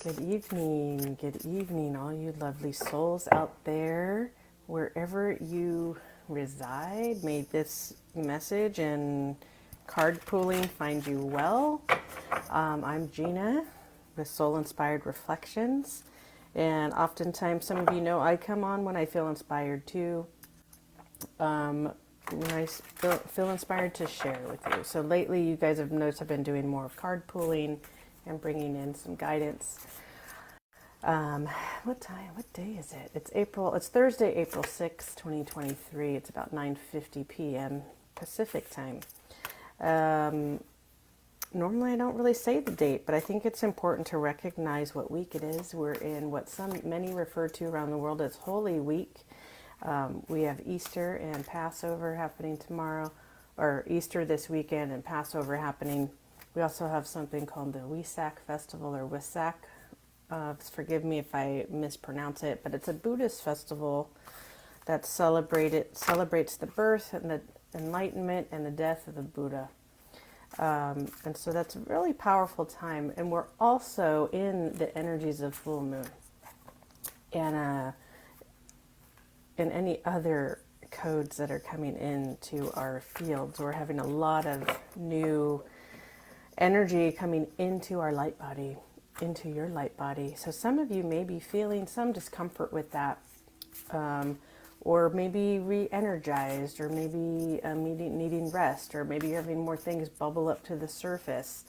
Good evening, all you lovely souls out there, wherever you reside. May this message and card pooling find you well. I'm Gina with Soul Inspired Reflections, and oftentimes some of you know I come on when I feel inspired too. When I feel inspired to share with you. So lately, you guys have noticed I've been doing more of card pooling and bringing in some guidance. What day is it? It's Thursday, April 6th, 2023. It's about 9:50 p.m. Pacific time. Normally I don't really say the date, but I think it's important to recognize what week it is. We're in what many refer to around the world as Holy Week. We have Easter and Passover happening tomorrow, or Easter this weekend and Passover happening. We also have something called the Wesak festival, or wesak. Forgive me if I mispronounce it, but it's a Buddhist festival that celebrates the birth and the enlightenment and the death of the Buddha. And so that's a really powerful time. And we're also in the energies of full moon and any other codes that are coming into our fields. We're having a lot of new energy coming into our light body, into your light body. So some of you may be feeling some discomfort with that, or maybe re-energized, or maybe needing rest, or maybe you're having more things bubble up to the surface.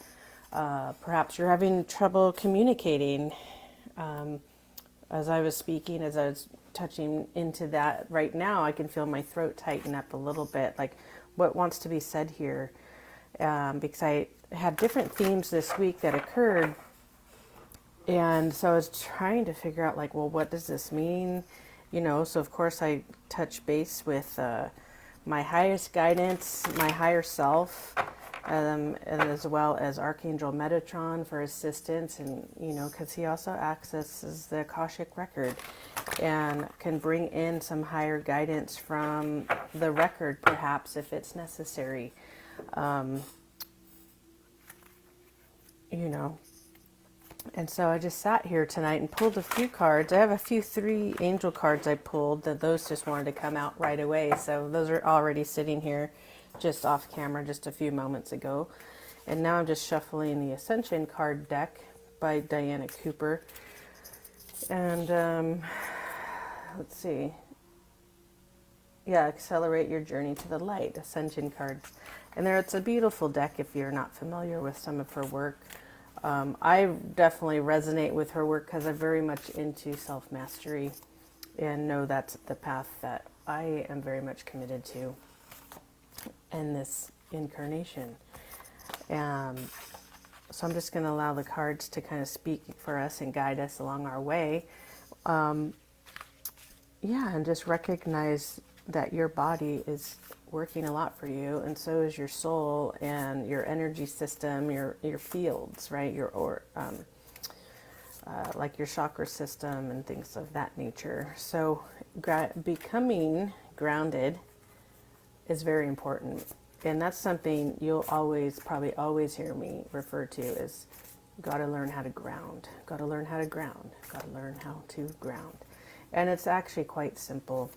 Perhaps you're having trouble communicating. As I was speaking, as I was touching into that right now, I can feel my throat tighten up a little bit, like what wants to be said here, because I had different themes this week that occurred. And so I was trying to figure out, like, well, what does this mean? So of course I touch base with my highest guidance, my higher self, and as well as Archangel Metatron for assistance, and because he also accesses the Akashic record and can bring in some higher guidance from the record, perhaps, if it's necessary. And so I just sat here tonight and pulled a few cards. I have a few 3 angel cards I pulled, that those just wanted to come out right away. So those are already sitting here just off camera just a few moments ago. And now I'm just shuffling the Ascension card deck by Diana Cooper. And let's see. Yeah, Accelerate Your Journey to the Light, Ascension cards. And it's a beautiful deck if you're not familiar with some of her work. I definitely resonate with her work because I'm very much into self-mastery and know that's the path that I am very much committed to in this incarnation. So I'm just going to allow the cards to kind of speak for us and guide us along our way. And just recognize that your body is working a lot for you, and so is your soul and your energy system, your fields, right? Like your chakra system and things of that nature. So becoming grounded is very important, and that's something you'll probably always hear me refer to as got to learn how to ground, got to learn how to ground, got to learn how to ground. And it's actually quite simple.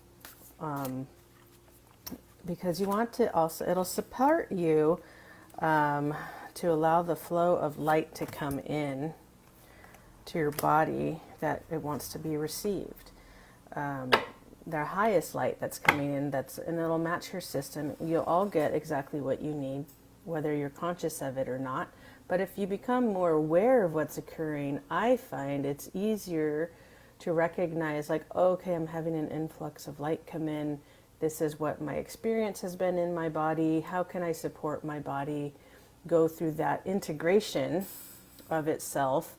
Because you want to also, it'll support you to allow the flow of light to come in to your body that it wants to be received. The highest light that's coming in, and it'll match your system. You'll all get exactly what you need, whether you're conscious of it or not. But if you become more aware of what's occurring, I find it's easier to recognize, like, okay, I'm having an influx of light come in. This is what my experience has been in my body. How can I support my body go through that integration of itself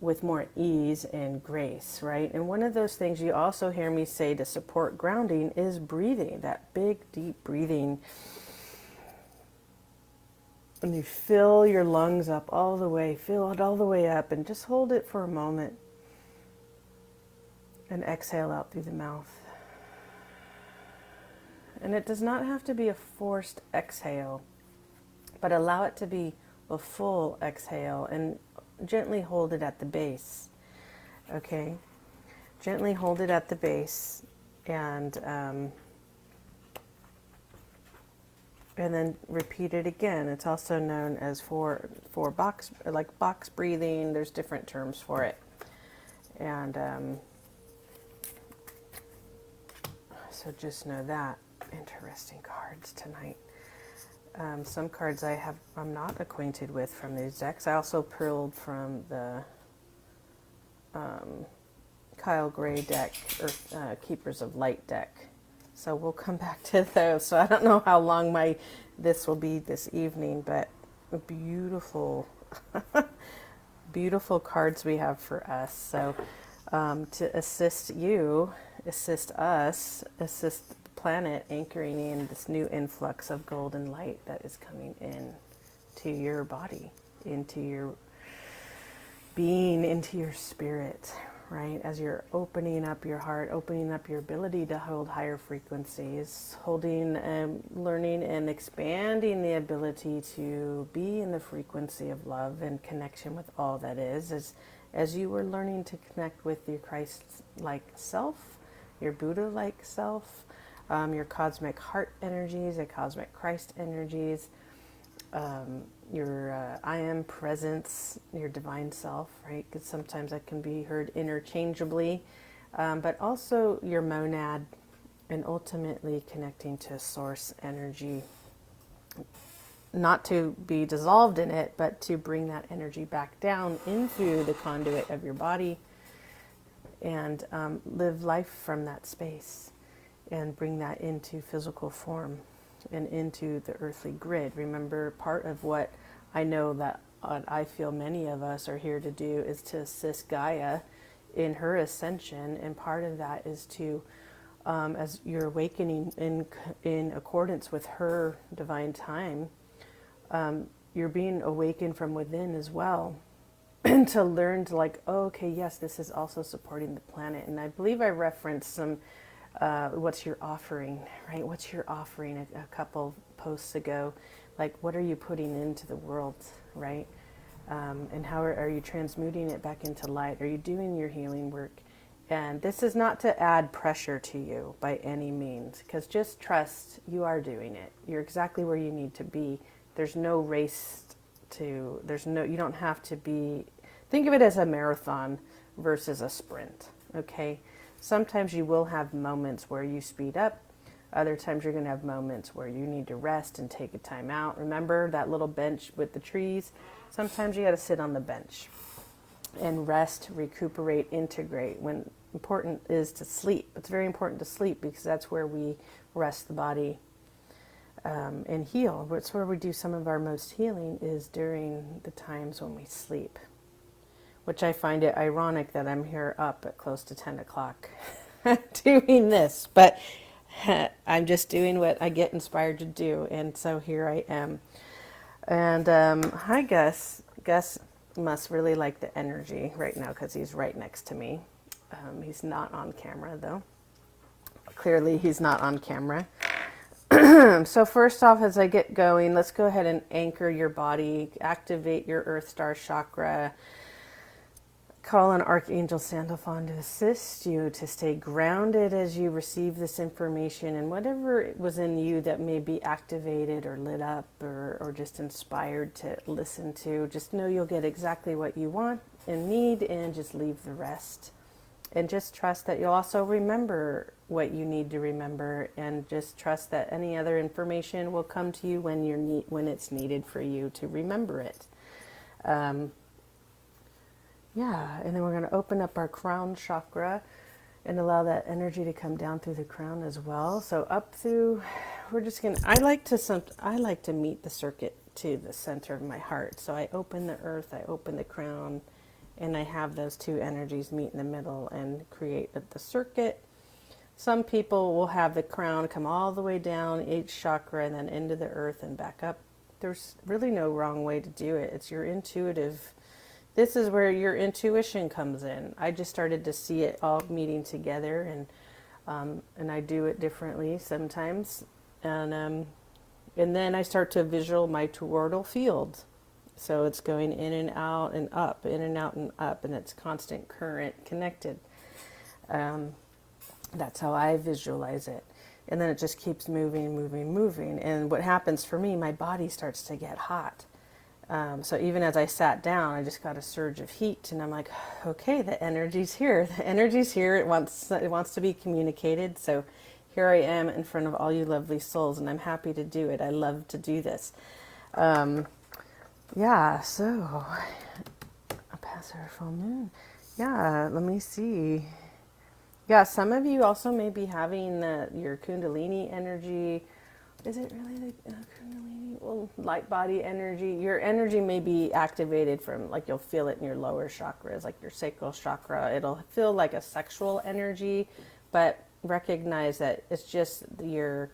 with more ease and grace, right? And one of those things you also hear me say to support grounding is breathing, that big, deep breathing. And you fill your lungs up all the way, fill it all the way up, and just hold it for a moment. And exhale out through the mouth. And it does not have to be a forced exhale, but allow it to be a full exhale. And gently hold it at the base. Okay, gently hold it at the base, and then repeat it again. It's also known as for box, like box breathing. There's different terms for it. And so just know that. Interesting cards tonight. Some cards I'm not acquainted with from these decks. I also pulled from the Kyle Gray deck, or Keepers of Light deck. So we'll come back to those. So I don't know how long this will be this evening, but beautiful, beautiful cards we have for us. So to assist you, assist us, assist the planet anchoring in this new influx of golden light that is coming in to your body, into your being, into your spirit, right? As you're opening up your heart, opening up your ability to hold higher frequencies, holding and learning and expanding the ability to be in the frequency of love and connection with all that is, as you were learning to connect with your Christ-like self, your Buddha-like self, your cosmic heart energies, your cosmic Christ energies, your I am presence, your divine self, right? Because sometimes that can be heard interchangeably, but also your monad, and ultimately connecting to source energy, not to be dissolved in it, but to bring that energy back down into the conduit of your body, and live life from that space, and bring that into physical form and into the earthly grid. Remember, part of what I know that I feel many of us are here to do is to assist Gaia in her ascension, and part of that is to, as you're awakening in accordance with her divine time, you're being awakened from within as well, to learn to like, oh, okay, yes, this is also supporting the planet. And I believe I referenced some what's your offering, right? What's your offering a couple posts ago? Like, what are you putting into the world, right? And how are you transmuting it back into light? Are you doing your healing work? And this is not to add pressure to you by any means, because just trust you are doing it. You're exactly where you need to be. There's no race you don't have to be, think of it as a marathon versus a sprint, okay? Sometimes you will have moments where you speed up. Other times you're going to have moments where you need to rest and take a time out. Remember that little bench with the trees? Sometimes you got to sit on the bench and rest, recuperate, integrate. When important is to sleep. It's very important to sleep because that's where we rest the body and heal. It's where we do some of our most healing is during the times when we sleep. Which I find it ironic that I'm here up at close to 10 o'clock doing this, but I'm just doing what I get inspired to do, and so here I am. And hi, Gus. Gus must really like the energy right now because he's right next to me. He's not on camera, though. Clearly, he's not on camera. So first off, as I get going, let's go ahead and anchor your body, activate your Earth Star chakra. Call on Archangel Sandalphon to assist you to stay grounded as you receive this information, and whatever was in you that may be activated or lit up or just inspired to listen to, just know you'll get exactly what you want and need, and just leave the rest. And just trust that you'll also remember what you need to remember, and just trust that any other information will come to you when it's needed for you to remember it. Yeah, and then we're going to open up our crown chakra and allow that energy to come down through the crown as well. So up through, I like to meet the circuit to the center of my heart. So I open the earth, I open the crown, and I have those two energies meet in the middle and create the circuit. Some people will have the crown come all the way down each chakra and then into the earth and back up. There's really no wrong way to do it. It's your intuitive. This is where your intuition comes in. I just started to see it all meeting together, and I do it differently sometimes. And then I start to visual my toroidal field. So it's going in and out and up, in and out and up, and it's constant current connected. That's how I visualize it. And then it just keeps moving, moving, moving. And what happens for me, my body starts to get hot. So even as I sat down, I just got a surge of heat, and I'm like, okay, the energy's here. The energy's here. It wants to be communicated. So here I am in front of all you lovely souls, and I'm happy to do it. I love to do this. Yeah, so a Passover full moon. Yeah, let me see. Yeah, some of you also may be having your Kundalini energy. Is it really the Kundalini? Well, light body energy. Your energy may be activated from, like, you'll feel it in your lower chakras, like your sacral chakra. It'll feel like a sexual energy, but recognize that it's just your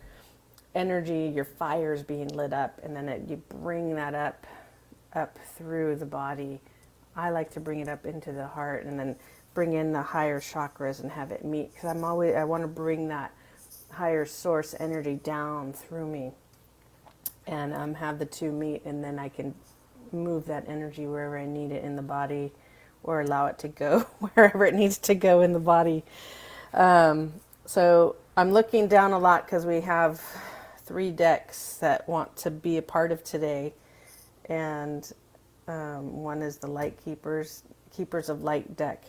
energy, your fire's being lit up, and then you bring that up through the body. I like to bring it up into the heart, and then bring in the higher chakras and have it meet, because I want to bring that higher source energy down through me, and have the two meet, and then I can move that energy wherever I need it in the body, or allow it to go wherever it needs to go in the body. So I'm looking down a lot because we have 3 decks that want to be a part of today, and one is the Light Keepers of Light deck,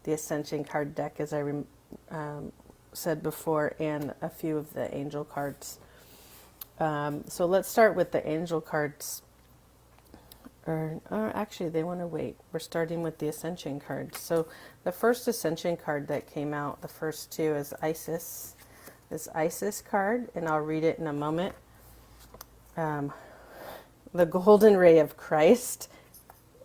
the Ascension card deck, as I said before, and a few of the angel cards. So let's start with the angel cards. Or actually, they want to wait. We're starting with the Ascension cards. So the first Ascension card that came out, the first 2, is Isis. This Isis card, and I'll read it in a moment. The Golden Ray of Christ.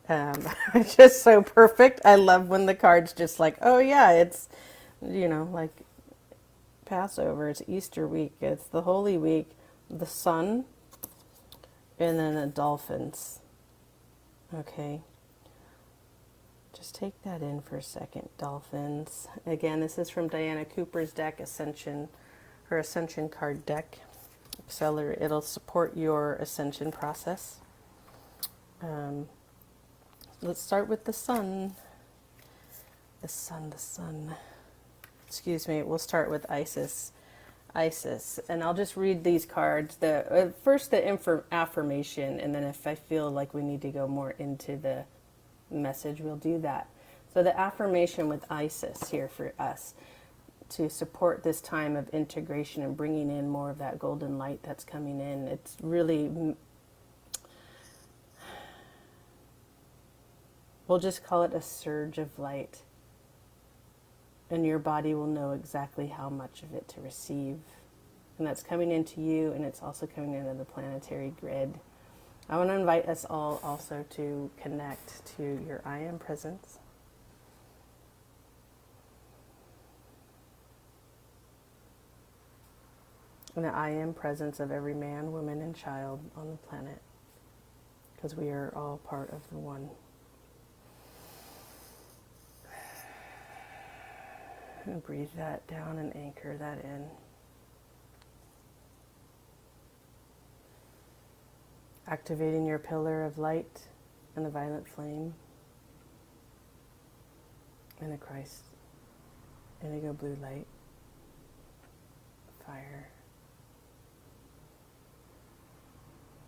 It's just so perfect. I love when the card's just like, oh yeah, it's, like Passover, it's Easter week, it's the Holy Week, the sun, and then the dolphins. Okay. Just take that in for a second. Dolphins. Again, this is from Diana Cooper's deck, Ascension, her Ascension card deck. It'll support your ascension process. Let's start with the sun. The sun. Excuse me. We'll start with Isis. And I'll just read these cards. First the affirmation, and then if I feel like we need to go more into the message, we'll do that. So the affirmation with Isis here for us to support this time of integration and bringing in more of that golden light that's coming in. It's really, we'll just call it a surge of light. And your body will know exactly how much of it to receive. And that's coming into you, and it's also coming into the planetary grid. I want to invite us all also to connect to your I Am presence. And the I Am presence of every man, woman, and child on the planet. Because we are all part of the one. And breathe that down and anchor that in. Activating your pillar of light and the violet flame. And the Christ indigo blue light. Fire.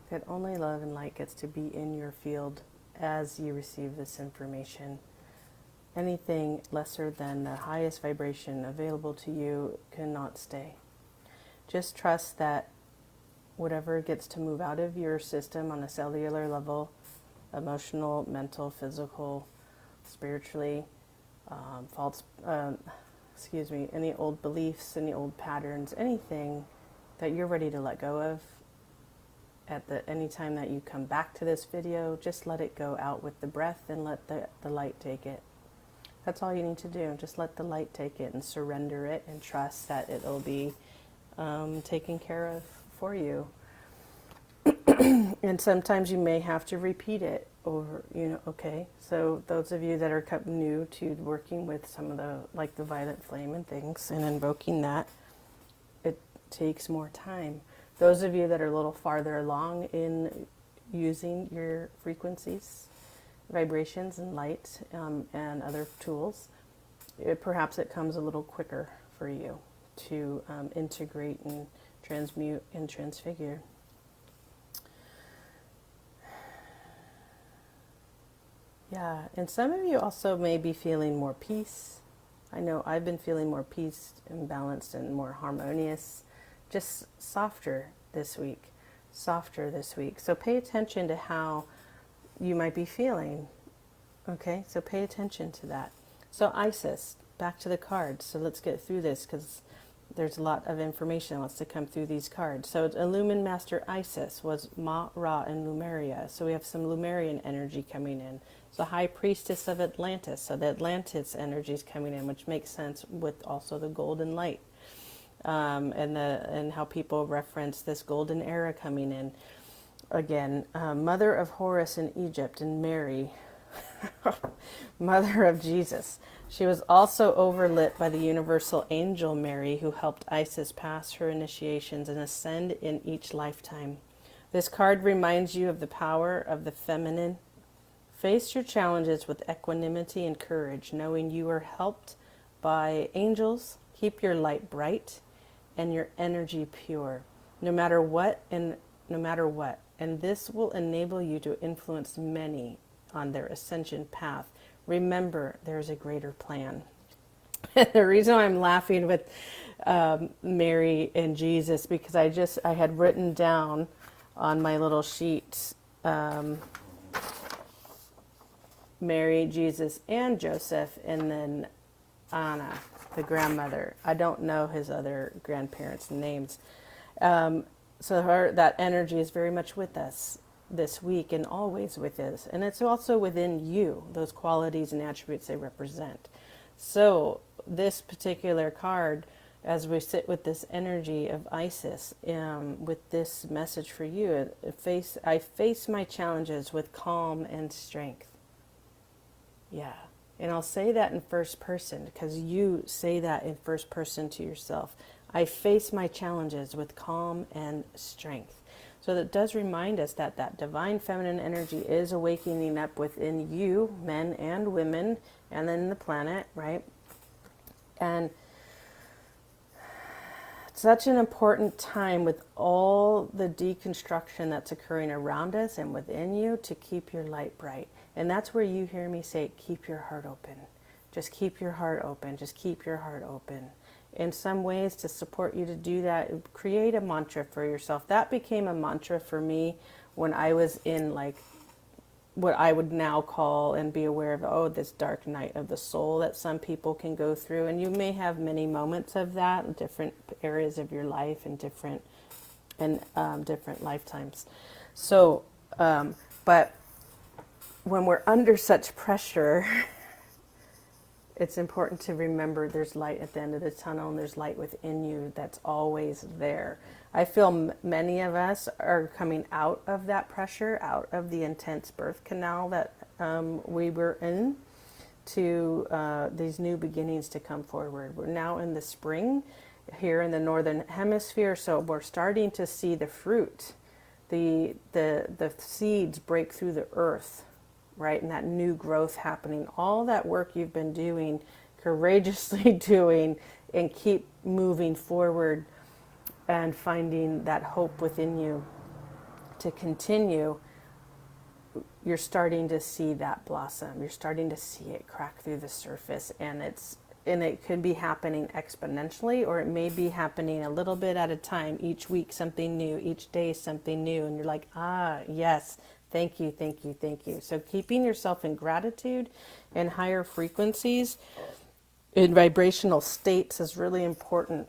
That only love and light gets to be in your field as you receive this information. Anything lesser than the highest vibration available to you cannot stay. Just trust that whatever gets to move out of your system on a cellular level, emotional, mental, physical, spiritually, any old beliefs, any old patterns, anything that you're ready to let go of, any time that you come back to this video, just let it go out with the breath and let the light take it. That's all you need to do. Just let the light take it and surrender it and trust that it'll be taken care of for you. And sometimes you may have to repeat it over, okay. So those of you that are new to working with some of the violet flame and things and invoking that, it takes more time. Those of you that are a little farther along in using your frequencies, vibrations, and light, and other tools, perhaps it comes a little quicker for you to integrate and transmute and transfigure. Yeah, and some of you also may be feeling more peace. I know I've been feeling more peace and balanced and more harmonious, just softer this week, softer this week. So pay attention to how you might be feeling. Okay, so pay attention to that. So Isis, back to the cards. So let's get through this because there's a lot of information that wants to come through these cards. So Illumined Master Isis was Ma, Ra, and Lemuria. So we have some Lemurian energy coming in. So High Priestess of Atlantis. So the Atlantis energy is coming in, which makes sense with also the golden light. And how people reference this golden era coming in. Again, mother of Horus in Egypt, and Mary, mother of Jesus. She was also overlit by the universal angel Mary, who helped Isis pass her initiations and ascend in each lifetime. This card reminds you of the power of the feminine. Face your challenges with equanimity and courage, knowing you are helped by angels. Keep your light bright and your energy pure, no matter what. And this will enable you to influence many on their ascension path. Remember, there's a greater plan. The reason why I'm laughing with Mary and Jesus, because I had written down on my little sheet, Mary, Jesus, and Joseph, and then Anna, the grandmother. I don't know his other grandparents' names. So that energy is very much with us this week and always with us. And it's also within you, those qualities and attributes they represent. So this particular card, as we sit with this energy of Isis, with this message for you, I face my challenges with calm and strength. Yeah. And I'll say that in first person because you say that in first person to yourself. I face my challenges with calm and strength. So that does remind us that that divine feminine energy is awakening up within you, men and women, and then the planet, right? And it's such an important time with all the deconstruction that's occurring around us and within you to keep your light bright. And that's where you hear me say, keep your heart open. Just keep your heart open. Just keep your heart open. In some ways, to support you to do that, create a mantra for yourself. That became a mantra for me when I was in like what I would now call and be aware of, this dark night of the soul that some people can go through. And you may have many moments of that in different areas of your life and different lifetimes. So, but when we're under such pressure, it's important to remember there's light at the end of the tunnel and there's light within you that's always there. I feel many of us are coming out of that pressure, out of the intense birth canal that we were in, to these new beginnings to come forward. We're now in the spring here in the northern hemisphere, so we're starting to see the fruit, the seeds break through the earth, right? And that new growth happening. All that work you've been doing, courageously doing, and keep moving forward and finding that hope within you to continue, you're starting to see that blossom. You're starting to see it crack through the surface, and it could be happening exponentially, or it may be happening a little bit at a time. Each week something new, each day something new, and you're like, yes, thank you, thank you, thank you. So keeping yourself in gratitude and higher frequencies in vibrational states is really important.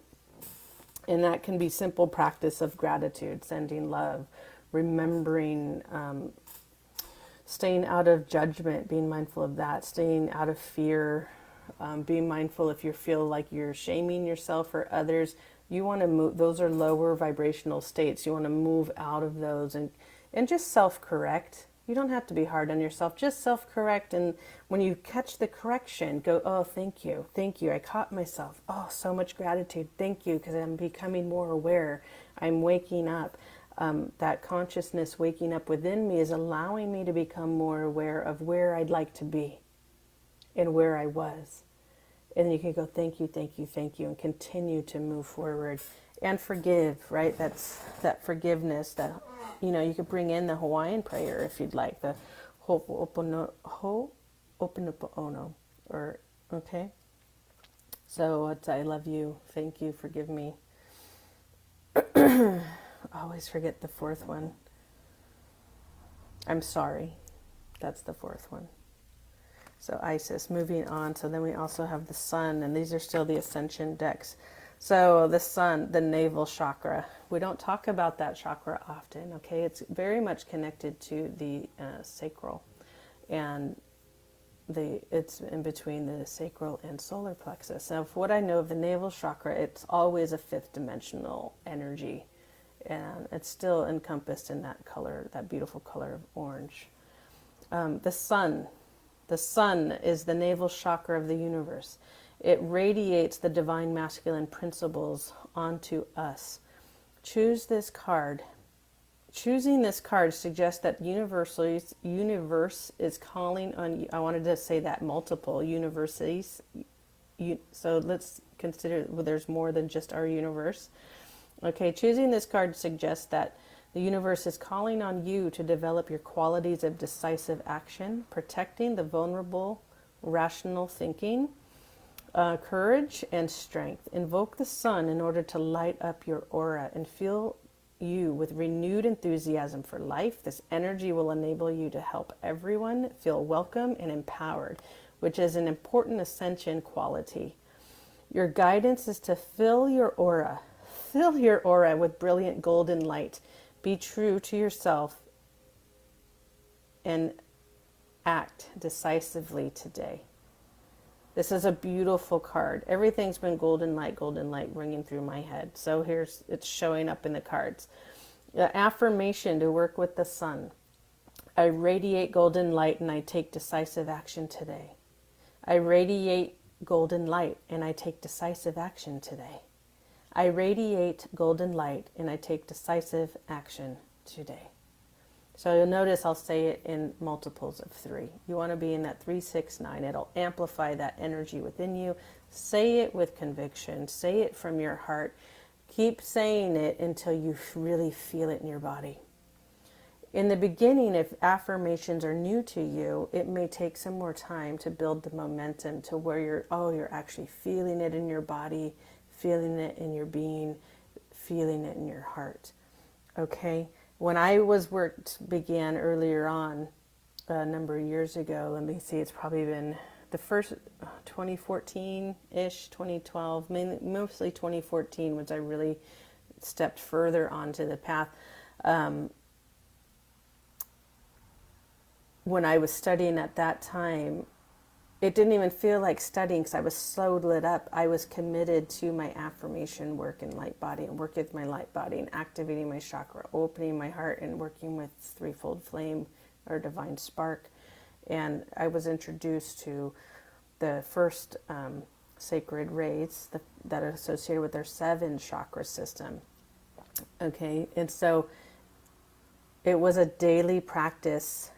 And that can be simple practice of gratitude, sending love, remembering, staying out of judgment, being mindful of that, staying out of fear, being mindful if you feel like you're shaming yourself or others. You want to move, those are lower vibrational states. You want to move out of those and just self-correct. You don't have to be hard on yourself, just self-correct. And when you catch the correction, go, oh, thank you, I caught myself. Oh, so much gratitude, thank you, because I'm becoming more aware. I'm waking up. That consciousness waking up within me is allowing me to become more aware of where I'd like to be and where I was. And you can go, thank you, thank you, thank you, and continue to move forward and forgive, right? That's that forgiveness that, you know, you could bring in the Hawaiian prayer if you'd like, the Ho'oponopono, or, okay? So it's, I love you, thank you, forgive me. Always forget the fourth one. I'm sorry. That's the fourth one. So Isis, moving on. So then we also have the sun, and these are still the ascension decks. So the sun, the navel chakra. We don't talk about that chakra often, okay? It's very much connected to the sacral, and it's in between the sacral and solar plexus. Now, for what I know of the navel chakra, it's always a fifth dimensional energy, and it's still encompassed in that color, that beautiful color of orange. The sun. The sun is the navel chakra of the universe. It radiates the divine masculine principles onto us. Choose this card. Choosing this card suggests that universe is calling on you. I wanted to say that multiple universities. So let's consider, well, there's more than just our universe. Okay, choosing this card suggests that the universe is calling on you to develop your qualities of decisive action, protecting the vulnerable, rational thinking, courage, and strength. Invoke the sun in order to light up your aura and feel you with renewed enthusiasm for life. This energy will enable you to help everyone feel welcome and empowered, which is an important ascension quality. Your guidance is to fill your aura with brilliant golden light. Be true to yourself and act decisively today. This is a beautiful card. Everything's been golden light ringing through my head. So it's showing up in the cards. The affirmation to work with the sun. I radiate golden light and I take decisive action today. I radiate golden light and I take decisive action today. I radiate golden light and I take decisive action today. So you'll notice I'll say it in multiples of 3. You want to be in that 3, 6, 9. It'll amplify that energy within you. Say it with conviction. Say it from your heart. Keep saying it until you really feel it in your body. In the beginning, if affirmations are new to you, it may take some more time to build the momentum to where you're actually feeling it in your body, feeling it in your being, feeling it in your heart. Okay? When I began earlier on, a number of years ago, let me see, it's probably been the first 2014-ish, 2012, mostly 2014 was I really stepped further onto the path. When I was studying at that time, it didn't even feel like studying because I was so lit up. I was committed to my affirmation work in light body and working with my light body and activating my chakra, opening my heart and working with threefold flame or divine spark. And I was introduced to the first sacred rays that are associated with their 7 chakra system. Okay, and so it was a daily practice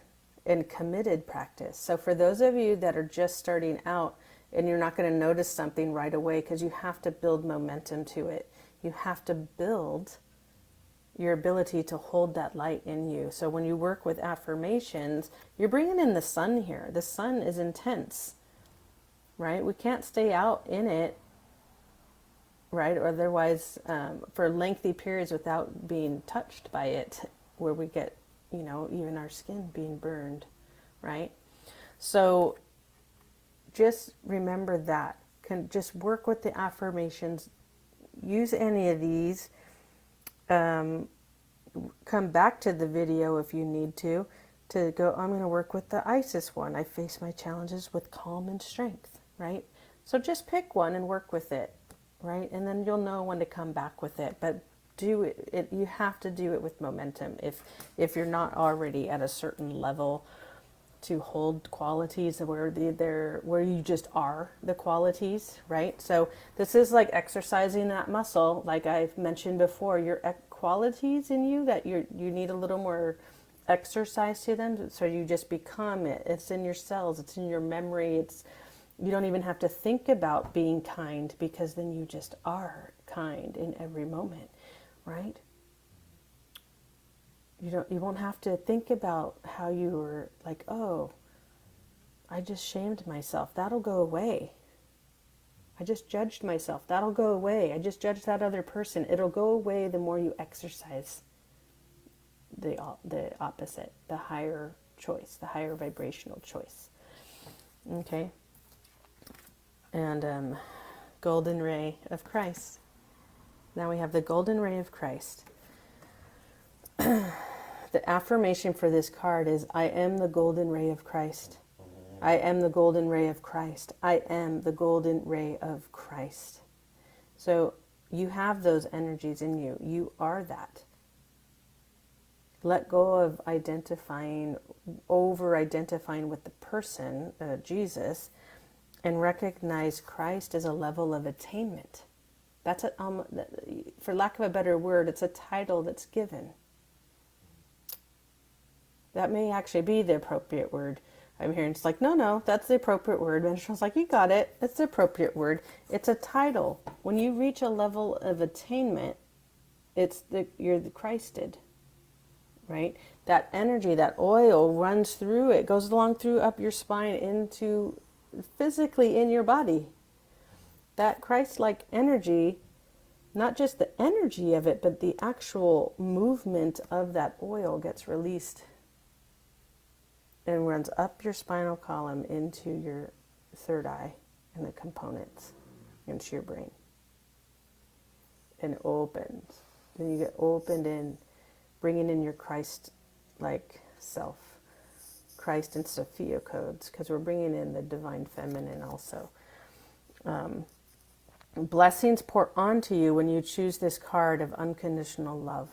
and committed practice. So for those of you that are just starting out and you're not going to notice something right away because you have to build momentum to it. You have to build your ability to hold that light in you. So when you work with affirmations, you're bringing in the sun here. The sun is intense, right? We can't stay out in it, right? Or otherwise for lengthy periods without being touched by it, where we get, even our skin being burned, right? So just remember that. Just work with the affirmations. Use any of these. Come back to the video if you need to go, I'm going to work with the Isis one. I face my challenges with calm and strength, right? So just pick one and work with it, right? And then you'll know when to come back with it. But do it. You have to do it with momentum. If you're not already at a certain level to hold qualities where you just are the qualities, right? So this is like exercising that muscle. Like I've mentioned before, your qualities in you that you need a little more exercise to them, so you just become it. It's in your cells, it's in your memory. You don't even have to think about being kind, because then you just are kind in every moment, right? You won't have to think about how you were like, oh, I just shamed myself. That'll go away. I just judged myself. That'll go away. I just judged that other person. It'll go away the more you exercise the opposite, the higher choice, the higher vibrational choice. Okay? And golden ray of Christ. Now we have the golden ray of Christ. The affirmation for this card is, I am the golden ray of Christ. I am the golden ray of Christ. I am the golden ray of Christ. So you have those energies in you. You are that. Let go of over-identifying with the person, Jesus, and recognize Christ as a level of attainment. That's for lack of a better word, it's a title that's given. That may actually be the appropriate word. I'm hearing it's like, no, that's the appropriate word. And she's like, you got it. It's the appropriate word. It's a title. When you reach a level of attainment, you're the Christed, right? That energy, that oil runs through it, goes along through up your spine into physically in your body. That Christ-like energy, not just the energy of it, but the actual movement of that oil gets released and runs up your spinal column into your third eye and the components into your brain. And opens. Then you get opened in, bringing in your Christ-like self. Christ and Sophia codes, because we're bringing in the divine feminine also. Blessings pour onto you when you choose this card of unconditional love.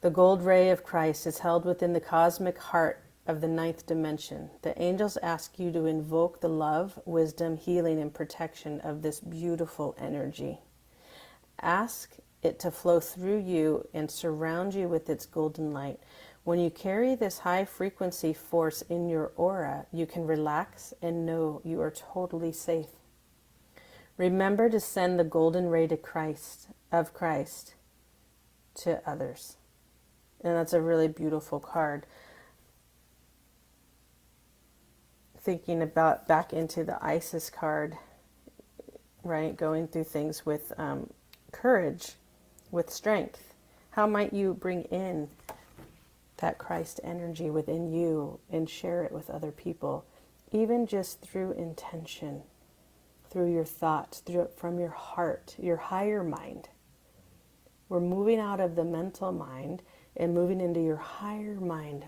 The gold ray of Christ is held within the cosmic heart of the 9th dimension. The angels ask you to invoke the love, wisdom, healing, and protection of this beautiful energy. Ask it to flow through you and surround you with its golden light. When you carry this high frequency force in your aura, you can relax and know you are totally safe. Remember to send the golden ray of Christ to others. And that's a really beautiful card. Thinking about back into the Isis card, right? Going through things with courage, with strength. How might you bring in that Christ energy within you and share it with other people, even just through intention, through your thoughts, from your heart, your higher mind. We're moving out of the mental mind and moving into your higher mind.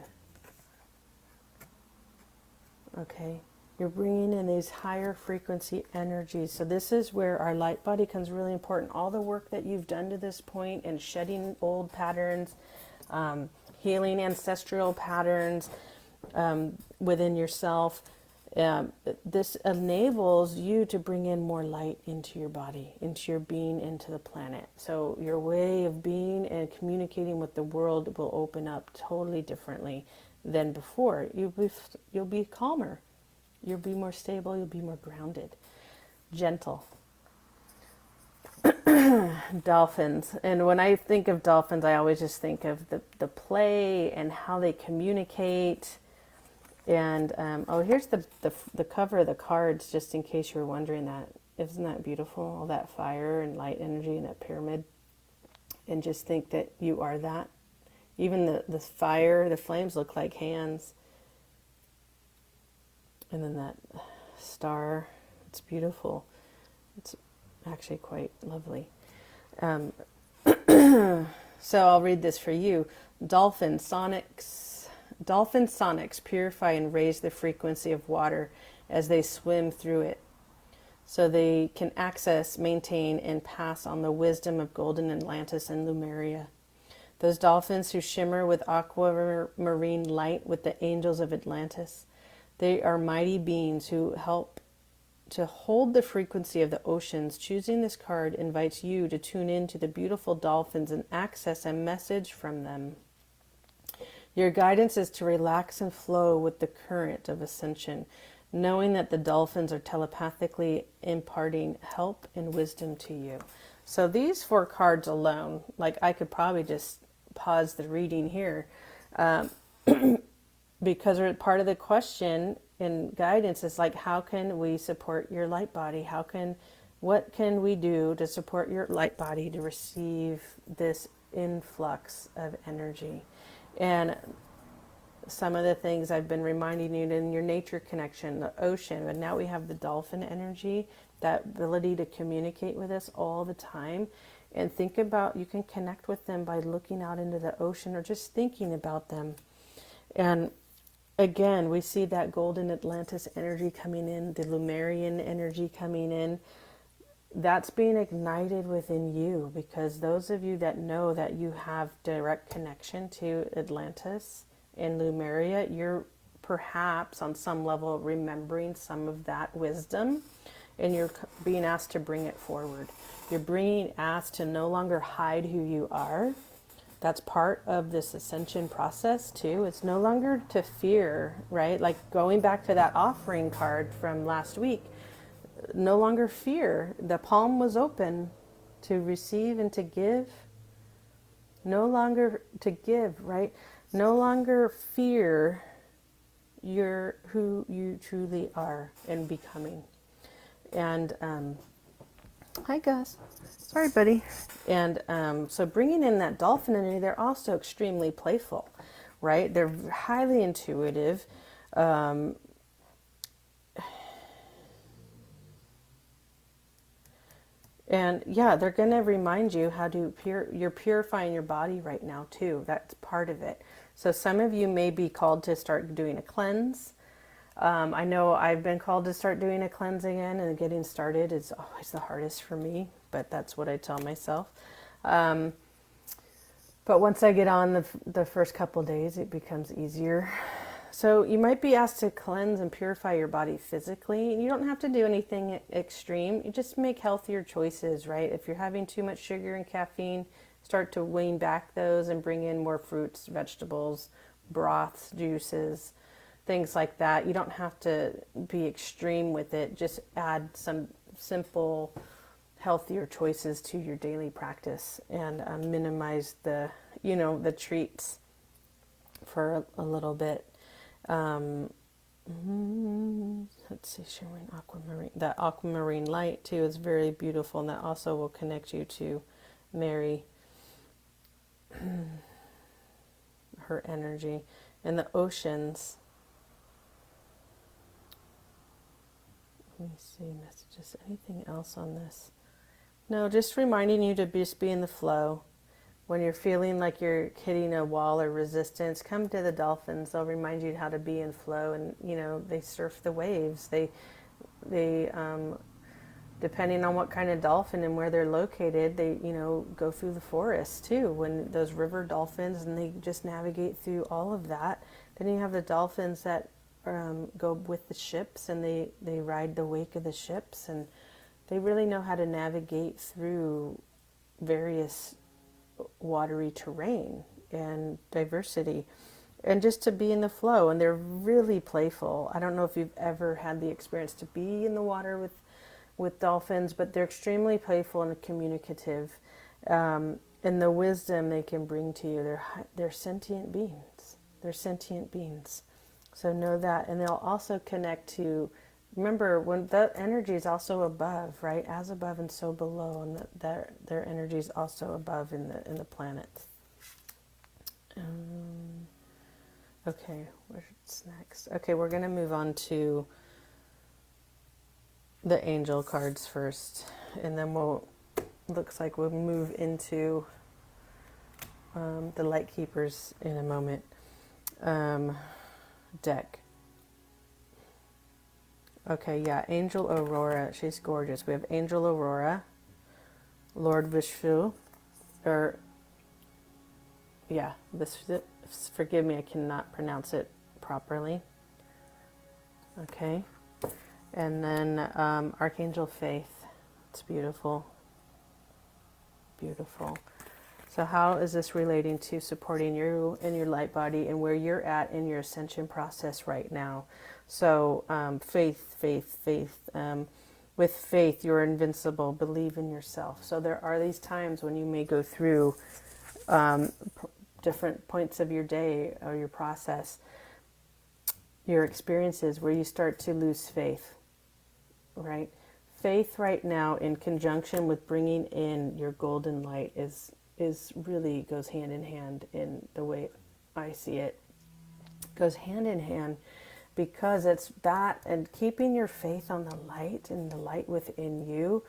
Okay? You're bringing in these higher frequency energies. So this is where our light body becomes really important. All the work that you've done to this point and shedding old patterns, healing ancestral patterns within yourself, this enables you to bring in more light into your body, into your being, into the planet. So your way of being and communicating with the world will open up totally differently than before. You'll be calmer. You'll be more stable. You'll be more grounded. Gentle. Dolphins. And when I think of dolphins, I always just think of the play and how they communicate. And here's the cover of the cards, just in case you were wondering that. Isn't that beautiful? All that fire and light energy in that pyramid. And just think that you are that. Even the fire, the flames look like hands. And then that star, it's beautiful. It's actually quite lovely. So I'll read this for you. Dolphin sonics purify and raise the frequency of water as they swim through it, so they can access, maintain, and pass on the wisdom of golden Atlantis and Lemuria. Those dolphins who shimmer with aquamarine light with the angels of Atlantis. They are mighty beings who help to hold the frequency of the oceans. Choosing this card invites you to tune in to the beautiful dolphins and access a message from them. Your guidance is to relax and flow with the current of ascension, knowing that the dolphins are telepathically imparting help and wisdom to you. So these 4 cards alone, like I could probably just pause the reading here, because part of the question and guidance is like, how can we support your light body? What can we do to support your light body to receive this influx of energy? And some of the things I've been reminding you in your nature connection, the ocean, but now we have the dolphin energy, that ability to communicate with us all the time. And think about, you can connect with them by looking out into the ocean or just thinking about them. And again, we see that golden Atlantis energy coming in, the Lemurian energy coming in. That's being ignited within you, because those of you that know that you have direct connection to Atlantis and Lemuria, you're perhaps on some level remembering some of that wisdom, and you're being asked to bring it forward. You're being asked to no longer hide who you are. That's part of this ascension process too. It's no longer to fear, right? Like going back to that offering card from last week, no longer fear. The palm was open to receive and to give. No longer to give, right? No longer fear you're who you truly are and becoming. And hi Gus, sorry buddy. And so bringing in that dolphin energy, they're also extremely playful, right? They're highly intuitive. And yeah, they're going to remind you how to you're purifying your body right now too. That's part of it. So some of you may be called to start doing a cleanse. I know I've been called to start doing a cleanse again, and getting started is always the hardest for me, but that's what I tell myself. But once I get on the first couple days, it becomes easier. So you might be asked to cleanse and purify your body physically. You don't have to do anything extreme. You just make healthier choices, right? If you're having too much sugar and caffeine, start to wean back those and bring in more fruits, vegetables, broths, juices, things like that. You don't have to be extreme with it. Just add some simple, healthier choices to your daily practice, and minimize the treats for a little bit. Let's see, showing aquamarine. That aquamarine light too is very beautiful, and that also will connect you to Mary, her energy. And the oceans. Let me see messages. Anything else on this? No, just reminding you to just be in the flow. When you're feeling like you're hitting a wall or resistance, come to the dolphins. They'll remind you how to be in flow, and they surf the waves. They depending on what kind of dolphin and where they're located, they go through the forest too. When those river dolphins, and they just navigate through all of that. Then you have the dolphins that go with the ships, and they ride the wake of the ships, and they really know how to navigate through various watery terrain and diversity, and just to be in the flow. And they're really playful. I don't know if you've ever had the experience to be in the water with dolphins, but they're extremely playful and communicative, and the wisdom they can bring to you. They're sentient beings. They're sentient beings. So know that. And they'll also connect to, remember, when that energy is also above, right? As above and so below, and their energy is also above in the planets. Okay, what's next? Okay, we're going to move on to the angel cards first, and then looks like we'll move into the light keepers in a moment. Deck. Okay, yeah, Angel Aurora. She's gorgeous. We have Angel Aurora, Lord Vishnu, forgive me, I cannot pronounce it properly. Okay. And then Archangel Faith. It's beautiful. Beautiful. So how is this relating to supporting you and your light body and where you're at in your ascension process right now? So faith, faith, faith. With faith, you're invincible. Believe in yourself. So there are these times when you may go through different points of your day or your process, your experiences where you start to lose faith, right? Faith right now in conjunction with bringing in your golden light is really goes hand in hand in the way I see it. Goes hand in hand because it's that, and keeping your faith on the light and the light within you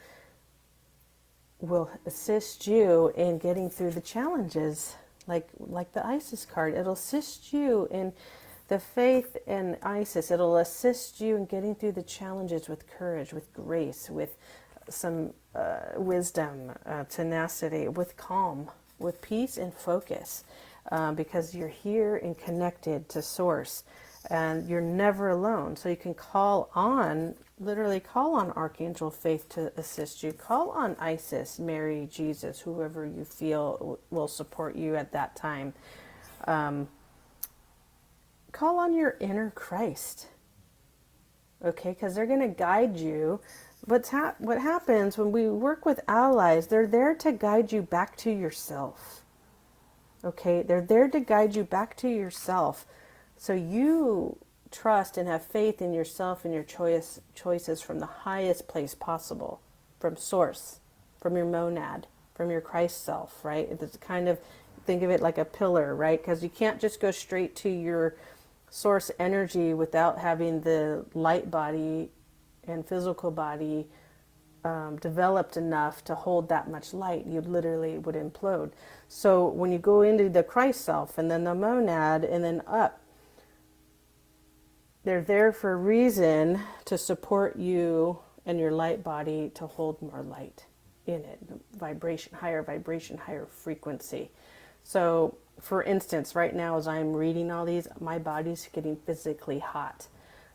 will assist you in getting through the challenges, like the Isis card. It'll assist you in the faith in Isis. It'll assist you in getting through the challenges with courage, with grace, with some wisdom, tenacity, with calm, with peace and focus, because you're here and connected to Source, and you're never alone. So you can literally call on Archangel Faith to assist you. Call on Isis, Mary, Jesus, whoever you feel will support you at that time. Call on your inner Christ, okay? Because they're going to guide you. What happens when we work with allies, they're there to guide you back to yourself, okay? They're there to guide you back to yourself. So you trust and have faith in yourself and your choices from the highest place possible, from Source, from your monad, from your Christ self, right? It's kind of, think of it like a pillar, right? Because you can't just go straight to your Source energy without having the light body and physical body developed enough to hold that much light. You literally would implode. So when you go into the Christ self and then the monad and then up, they're there for a reason to support you and your light body to hold more light in it. Vibration, higher frequency. So for instance, right now as I'm reading all these, my body's getting physically hot,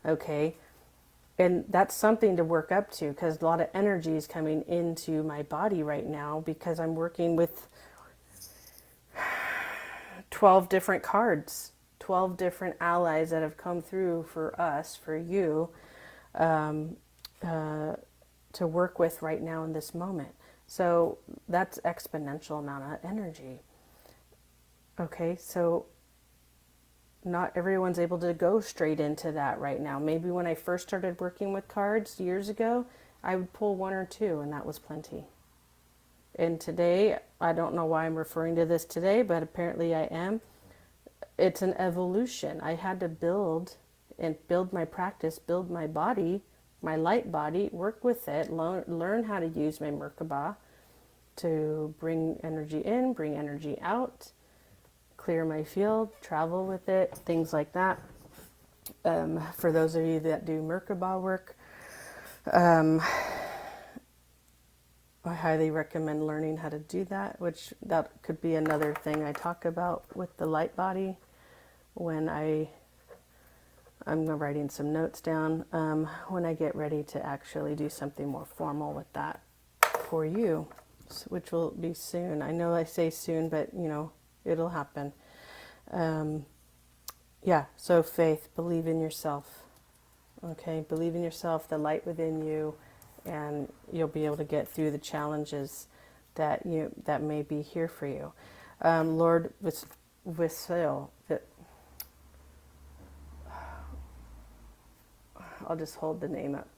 okay? And that's something to work up to, because a lot of energy is coming into my body right now because I'm working with 12 different cards, 12 different allies that have come through for us, for you, to work with right now in this moment. So that's exponential amount of energy. Okay, so not everyone's able to go straight into that right now. Maybe when I first started working with cards years ago, I would pull one or two and that was plenty. And today, I don't know why I'm referring to this today, but apparently I am. It's an evolution. I had to build my practice, build my body, my light body, work with it, learn how to use my Merkaba to bring energy in, bring energy out, clear my field, travel with it, things like that. For those of you that do Merkaba work, I highly recommend learning how to do that, which that could be another thing I talk about with the light body when I'm writing some notes down when I get ready to actually do something more formal with that for you, which will be soon. I know I say soon, but you know, it'll happen. Yeah, so faith, believe in yourself. Okay, believe in yourself, the light within you, and you'll be able to get through the challenges that may be here for you. Lord Visil, I'll just hold the name up.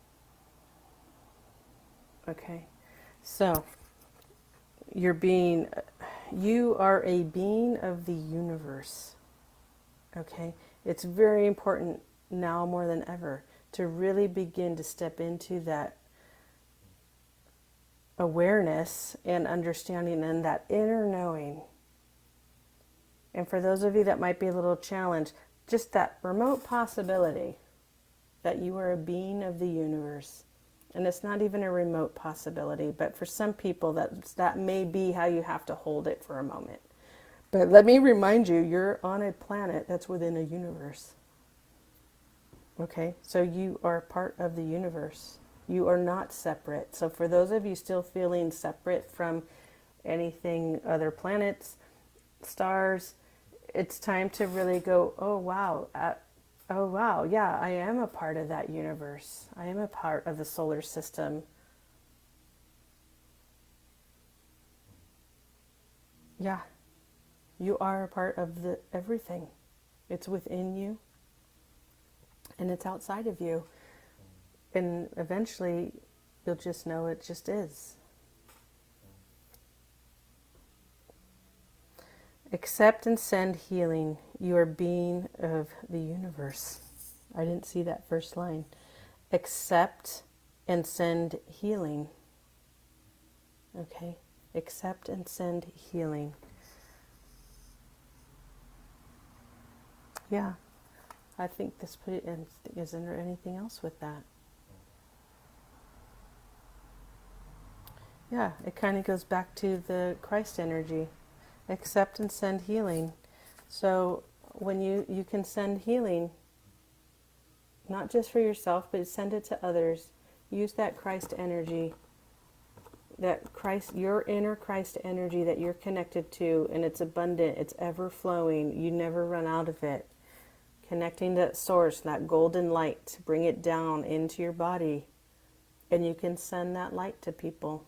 Okay, so you are a being of the universe. Okay, it's very important now more than ever to really begin to step into that awareness and understanding and that inner knowing. And for those of you that might be a little challenged, just that remote possibility that you are a being of the universe. And it's not even a remote possibility, but for some people that may be how you have to hold it for a moment. But let me remind you, you're on a planet that's within a universe. Okay, so you are part of the universe. You are not separate. So for those of you still feeling separate from anything, other planets, stars, it's time to really go, oh wow, yeah, I am a part of that universe. I am a part of the solar system. Yeah, you are a part of the everything. It's within you and it's outside of you. And eventually you'll just know it just is. Accept and send healing. You are being of the universe. I didn't see that first line. Accept and send healing. Okay? Accept and send healing. Yeah. I think this put it in. Isn't there anything else with that? Yeah, it kind of goes back to the Christ energy. Accept and send healing. So when you can send healing, not just for yourself, but send it to others. Use that Christ energy, that Christ, your inner Christ energy that you're connected to, and it's abundant, it's ever flowing. You never run out of it. Connecting to that source, that golden light, bring it down into your body, and you can send that light to people.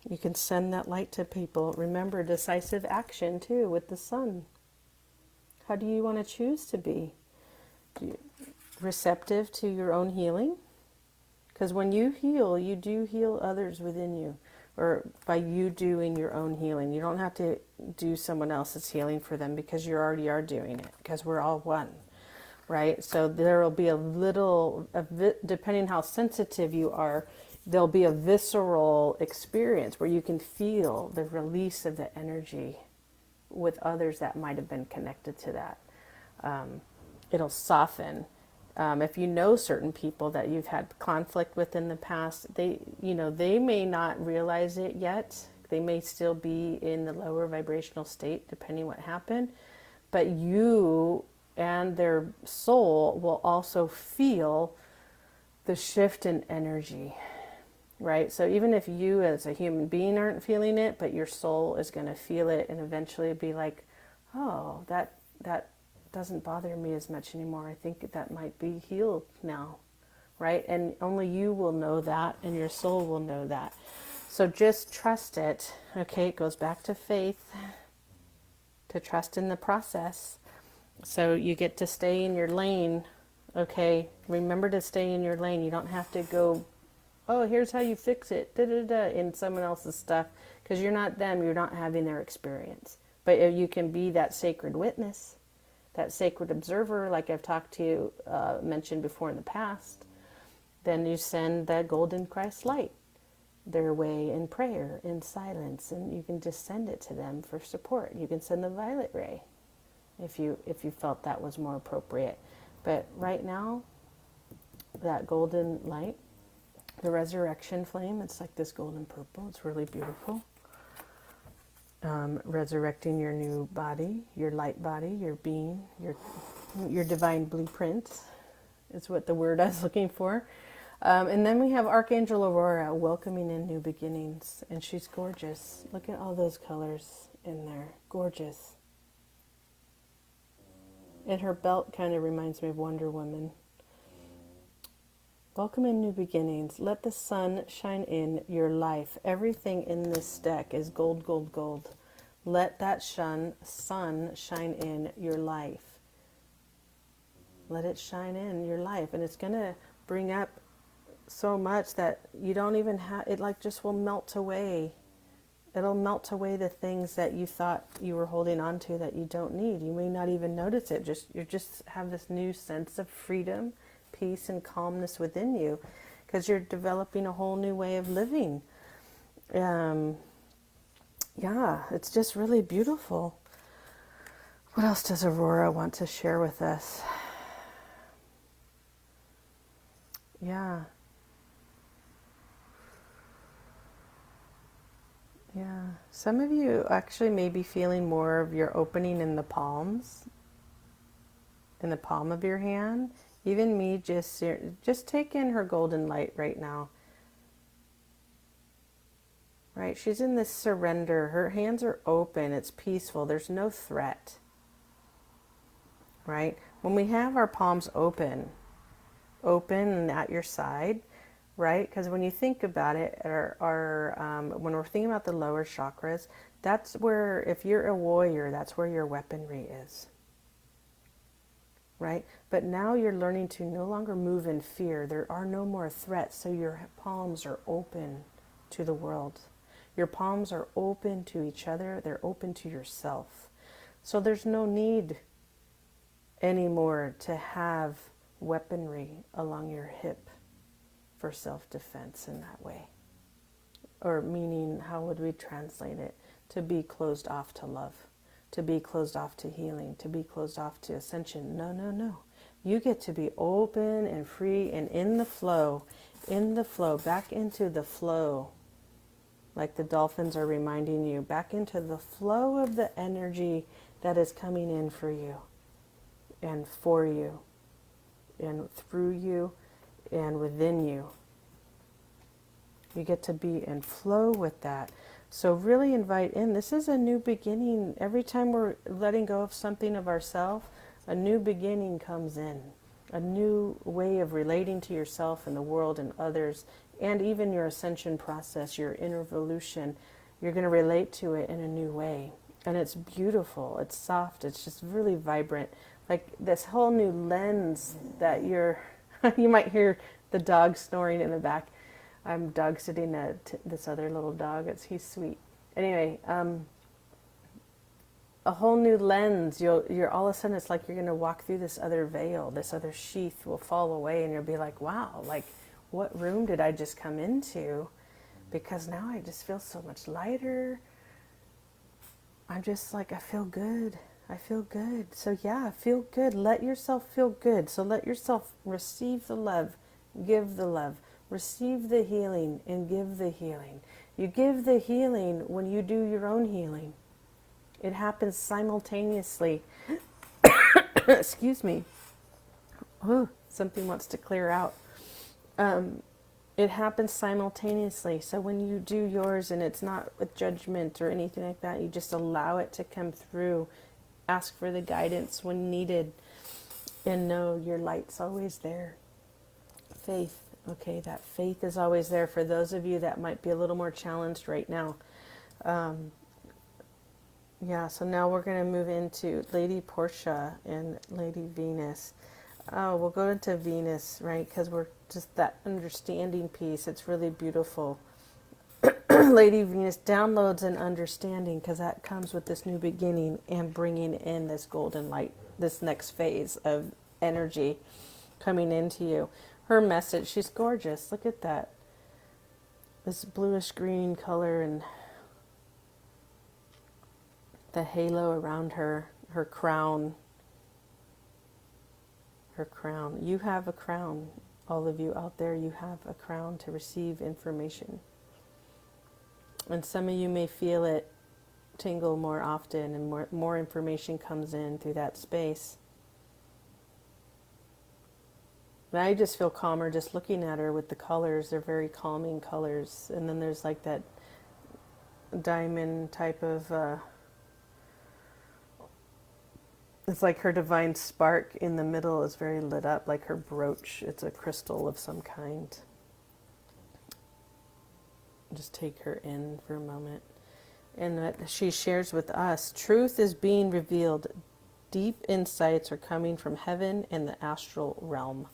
You can send that light to people. Remember, decisive action too with the sun. How do you want to choose to be? Receptive to your own healing? Because when you heal, you do heal others within you, or by you doing your own healing. You don't have to do someone else's healing for them because you already are doing it, because we're all one, right? So there will be a little, depending how sensitive you are, there'll be a visceral experience where you can feel the release of the energy with others that might have been connected to that. It'll soften. If you know certain people that you've had conflict with in the past, they may not realize it yet. They may still be in the lower vibrational state, depending what happened. But you and their soul will also feel the shift in energy, right? So even if you as a human being aren't feeling it, but your soul is going to feel it and eventually be like, oh, that doesn't bother me as much anymore. I think that might be healed now, right? And only you will know that, and your soul will know that. So just trust it, okay? It goes back to faith, to trust in the process. So you get to stay in your lane, okay? Remember to stay in your lane. You don't have to go, oh, here's how you fix it, in someone else's stuff, because you're not them, you're not having their experience. But you can be that sacred witness, that sacred observer, like I've mentioned before in the past. Then you send that golden Christ light their way in prayer, in silence, and you can just send it to them for support. You can send the violet ray if you felt that was more appropriate. But right now, that golden light, the resurrection flame, it's like this golden purple. It's really beautiful. Resurrecting your new body, your light body, your being, your divine blueprint is what the word I was looking for. And then we have Archangel Aurora welcoming in new beginnings. And she's gorgeous. Look at all those colors in there. Gorgeous. And her belt kind of reminds me of Wonder Woman. Welcome in new beginnings. Let the sun shine in your life. Everything in this deck is gold, gold, gold. Let that sun shine in your life. Let it shine in your life. And it's going to bring up so much that you don't even have, it like just will melt away. It'll melt away the things that you thought you were holding on to that you don't need. You may not even notice it. You just have this new sense of freedom, peace, and calmness within you because you're developing a whole new way of living. Yeah, it's just really beautiful. What else does Aurora want to share with us? Yeah. Yeah. Some of you actually may be feeling more of your opening in the palms, in the palm of your hand. Even me, just take in her golden light right now. Right? She's in this surrender. Her hands are open. It's peaceful. There's no threat. Right? When we have our palms open and at your side, right? Because when you think about it, when we're thinking about the lower chakras, that's where, if you're a warrior, that's where your weaponry is. Right? But now you're learning to no longer move in fear. There are no more threats, so your palms are open to the world. Your palms are open to each other. They're open to yourself. So there's no need anymore to have weaponry along your hip for self-defense in that way. Or meaning, how would we translate it? To be closed off to love, to be closed off to healing, to be closed off to ascension. No, no, no. You get to be open and free and in the flow, back into the flow. Like the dolphins are reminding you, back into the flow of the energy that is coming in for you and for you and through you and within you. You get to be in flow with that. So really invite in. This is a new beginning. Every time we're letting go of something of ourselves, a new beginning comes in. A new way of relating to yourself and the world and others, and even your ascension process, your inner evolution. You're going to relate to it in a new way. And it's beautiful. It's soft. It's just really vibrant. Like this whole new lens that you might hear the dog snoring in the back. I'm dog sitting this other little dog. He's sweet. Anyway, a whole new lens. You're all of a sudden, it's like you're going to walk through this other veil. This other sheath will fall away, and you'll be like, wow, like what room did I just come into? Because now I just feel so much lighter. I'm just like, I feel good. I feel good. So yeah, feel good. Let yourself feel good. So let yourself receive the love, give the love, receive the healing, and give the healing. You give the healing when you do your own healing. It happens simultaneously. Excuse me. Oh, something wants to clear out. It happens simultaneously. So when you do yours and it's not with judgment or anything like that, you just allow it to come through. Ask for the guidance when needed. And know your light's always there. Faith. Okay, that faith is always there for those of you that might be a little more challenged right now. Yeah, so now we're going to move into Lady Portia and Lady Venus. Oh, we'll go into Venus, right? Because we're just that understanding piece. It's really beautiful. Lady Venus downloads an understanding because that comes with this new beginning and bringing in this golden light, this next phase of energy coming into you. Her message, she's gorgeous. Look at that. This bluish green color and the halo around her, her crown. Her crown. You have a crown. All of you out there, you have a crown to receive information. And some of you may feel it tingle more often and more information comes in through that space. And I just feel calmer just looking at her with the colors. They're very calming colors. And then there's like that diamond type of... it's like her divine spark in the middle is very lit up, like her brooch. It's a crystal of some kind. Just take her in for a moment. And that she shares with us, truth is being revealed. Deep insights are coming from heaven and the astral realm.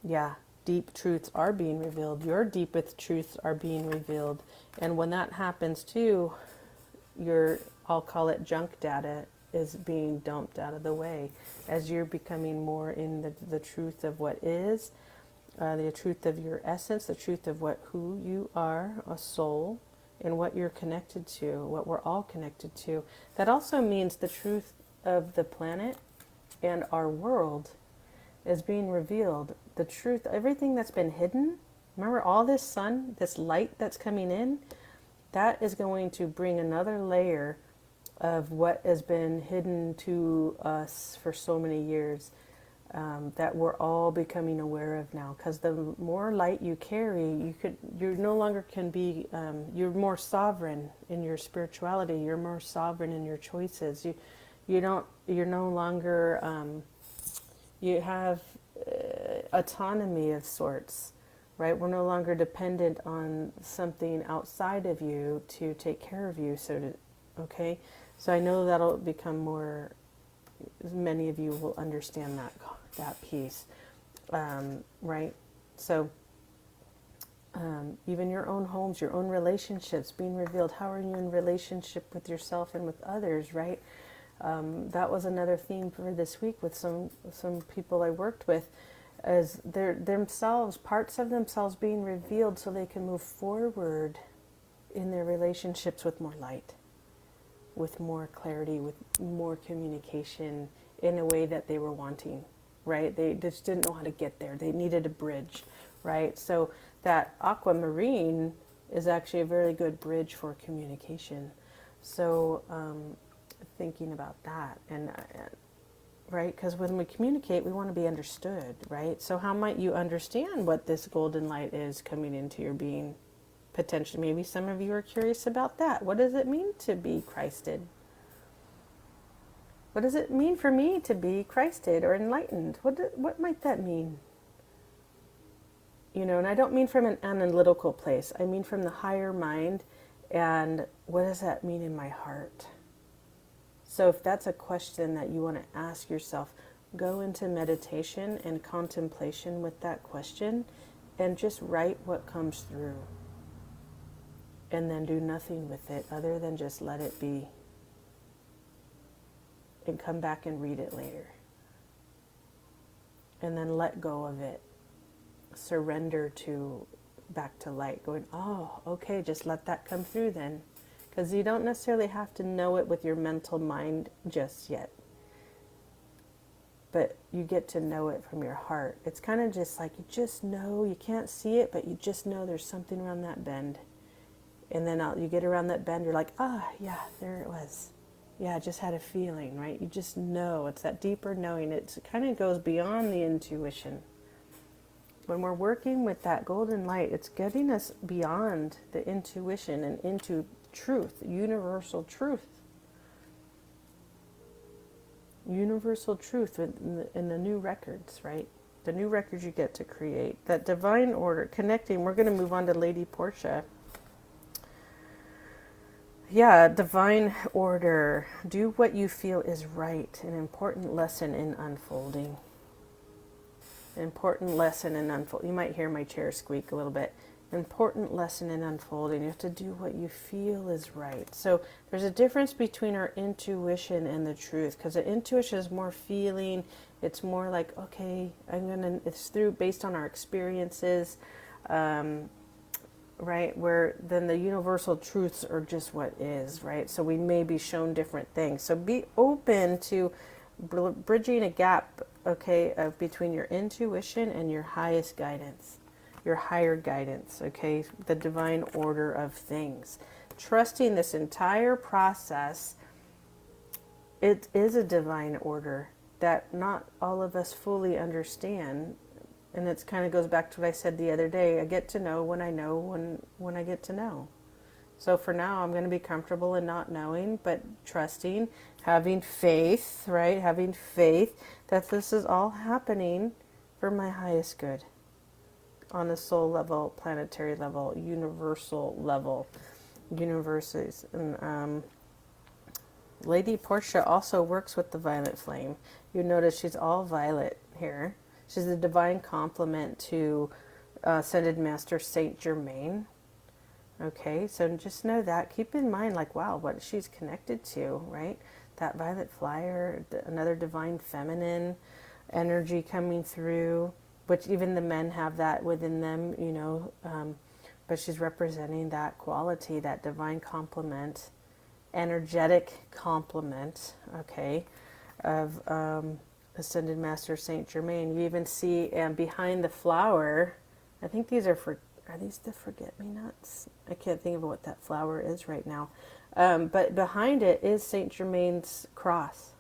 Yeah, deep truths are being revealed. Your deepest truths are being revealed. And when that happens too, your, I'll call it junk data, is being dumped out of the way as you're becoming more in the truth of what is, the truth of your essence, the truth of who you are, a soul, and what you're connected to, what we're all connected to. That also means the truth of the planet and our world is being revealed. The truth, everything that's been hidden. Remember all this sun, this light that's coming in, that is going to bring another layer of what has been hidden to us for so many years, that we're all becoming aware of now. Because the more light you carry, you no longer can be, you're more sovereign in your spirituality. You're more sovereign in your choices. You're no longer, you have autonomy of sorts, right? We're no longer dependent on something outside of you to take care of you. Okay? So I know that'll become more, many of you will understand that piece, right? So even your own homes, your own relationships being revealed. How are you in relationship with yourself and with others, right? That was another theme for this week with some people I worked with, as themselves, parts of themselves being revealed so they can move forward in their relationships with more light, with more clarity, with more communication in a way that they were wanting, right? They just didn't know how to get there. They needed a bridge, right? So that aquamarine is actually a very good bridge for communication. So thinking about that, and right, because when we communicate, we want to be understood, right? So how might you understand what this golden light is coming into your being? Potentially, maybe some of you are curious about that. What does it mean to be Christed? What does it mean for me to be Christed or enlightened? What might that mean? You know, and I don't mean from an analytical place. I mean from the higher mind. And what does that mean in my heart? So if that's a question that you want to ask yourself, go into meditation and contemplation with that question and just write what comes through. And then do nothing with it other than just let it be. And come back and read it later. And then let go of it. Surrender back to light. Going, oh, okay, just let that come through then. Because you don't necessarily have to know it with your mental mind just yet. But you get to know it from your heart. It's kind of just like you just know, you can't see it, but you just know there's something around that bend. And then you get around that bend, you're like, yeah, there it was. Yeah, I just had a feeling, right? You just know. It's that deeper knowing. It kind of goes beyond the intuition. When we're working with that golden light, it's getting us beyond the intuition and into truth, universal truth. Universal truth in the new records, right? The new records you get to create. That divine order, connecting. We're going to move on to Lady Portia. Yeah, divine order. Do what you feel is right. An important lesson in unfolding. Important lesson in unfolding. You might hear my chair squeak a little bit. Important lesson in unfolding. You have to do what you feel is right. So there's a difference between our intuition and the truth, because the intuition is more feeling. It's more like, okay, it's based on our experiences, right? Where then the universal truths are just what is, right? So we may be shown different things. So be open to bridging a gap, okay, between your intuition and your highest guidance, your higher guidance, okay, the divine order of things. Trusting this entire process, it is a divine order that not all of us fully understand. And it kind of goes back to what I said the other day. I get to know when I know when I get to know. So for now, I'm going to be comfortable in not knowing, but trusting, having faith, right? Having faith that this is all happening for my highest good on a soul level, planetary level, universal level, universes. And Lady Portia also works with the violet flame. You notice she's all violet here. She's a divine complement to Ascended Master Saint Germain. Okay, so just know that. Keep in mind, like, wow, what she's connected to, right? That violet flyer, another divine feminine energy coming through, which even the men have that within them, you know. But she's representing that quality, that divine complement, energetic complement, okay, of Ascended Master Saint Germain. You even see behind the flower, I think these are for are these the forget-me-nots? I can't think of what that flower is right now. But behind it is Saint Germain's cross.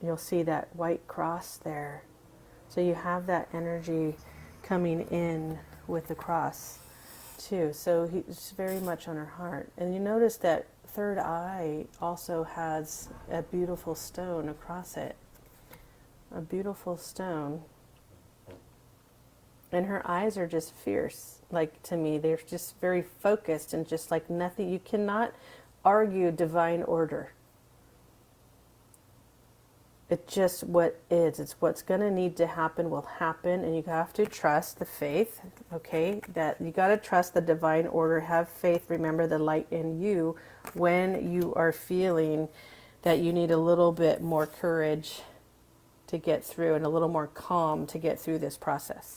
You'll see that white cross there. So you have that energy coming in with the cross too. So he's very much on her heart. And you notice that third eye also has a beautiful stone across it. A beautiful stone. And her eyes are just fierce. Like, to me, they're just very focused and just like nothing. You cannot argue divine order. It's just what is. It's what's going to need to happen will happen, and you have to trust the faith, okay? That you got to trust the divine order. Have faith. Remember the light in you when you are feeling that you need a little bit more courage to get through and a little more calm to get through this process,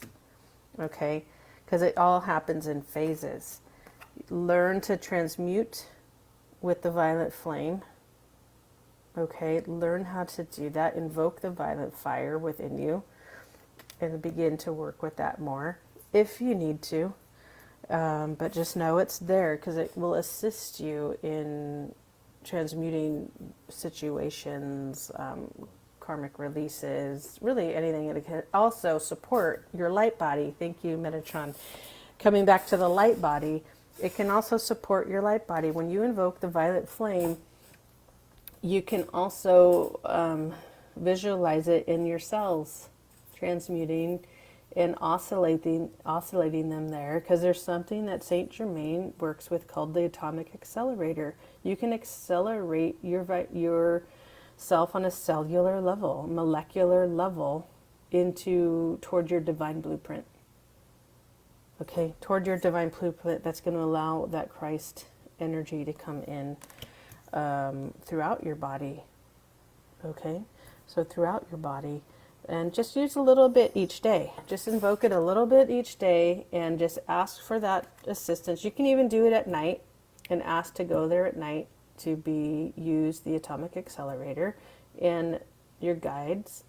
okay? Because it all happens in phases. Learn to transmute with the violet flame. Okay, learn how to do that. Invoke the violet fire within you and begin to work with that more if you need to. But just know it's there because it will assist you in transmuting situations, karmic releases, really anything. It can also support your light body. Thank you, Metatron. Coming back to the light body, it can also support your light body. When you invoke the violet flame, you can also visualize it in your cells, transmuting and oscillating them there, because there's something that Saint Germain works with called the atomic accelerator. You can accelerate yourself on a cellular level, molecular level, toward your divine blueprint. Okay, toward your divine blueprint. That's going to allow that Christ energy to come in. Throughout your body. Okay, so throughout your body, and just use a little bit each day. Just invoke it a little bit each day and just ask for that assistance. You can even do it at night and ask to go there at night to use the atomic accelerator, and your guides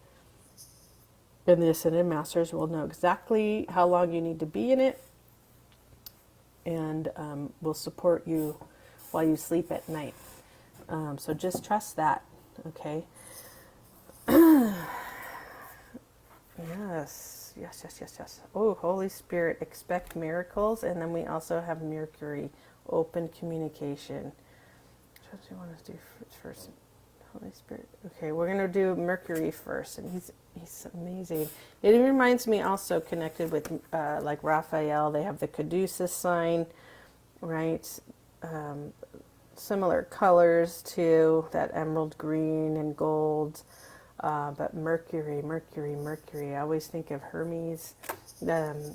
and the ascended masters will know exactly how long you need to be in it, and will support you while you sleep at night. So just trust that, okay? Yes. Oh, Holy Spirit, expect miracles. And then we also have Mercury, open communication. What do you want to do first? Holy Spirit. Okay, we're going to do Mercury first, and he's amazing. It reminds me also connected with like Raphael. They have the Caduceus sign, right? Similar colors to that emerald green and gold, but Mercury. I always think of Hermes. There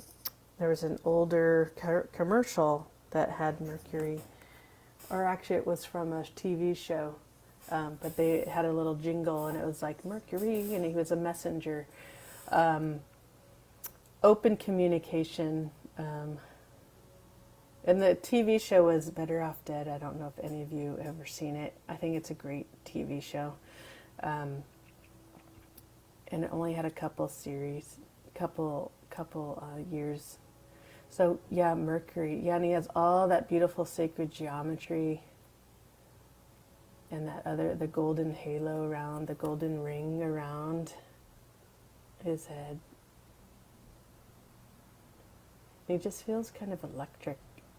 was an older commercial that had Mercury, or actually it was from a TV show, but they had a little jingle and it was like Mercury, and he was a messenger. Open communication. And the TV show was Better Off Dead. I don't know if any of you have ever seen it. I think it's a great TV show. And it only had a couple years. So yeah, Mercury. Yeah, and he has all that beautiful sacred geometry. And the golden halo around, the golden ring around his head. He just feels kind of electric.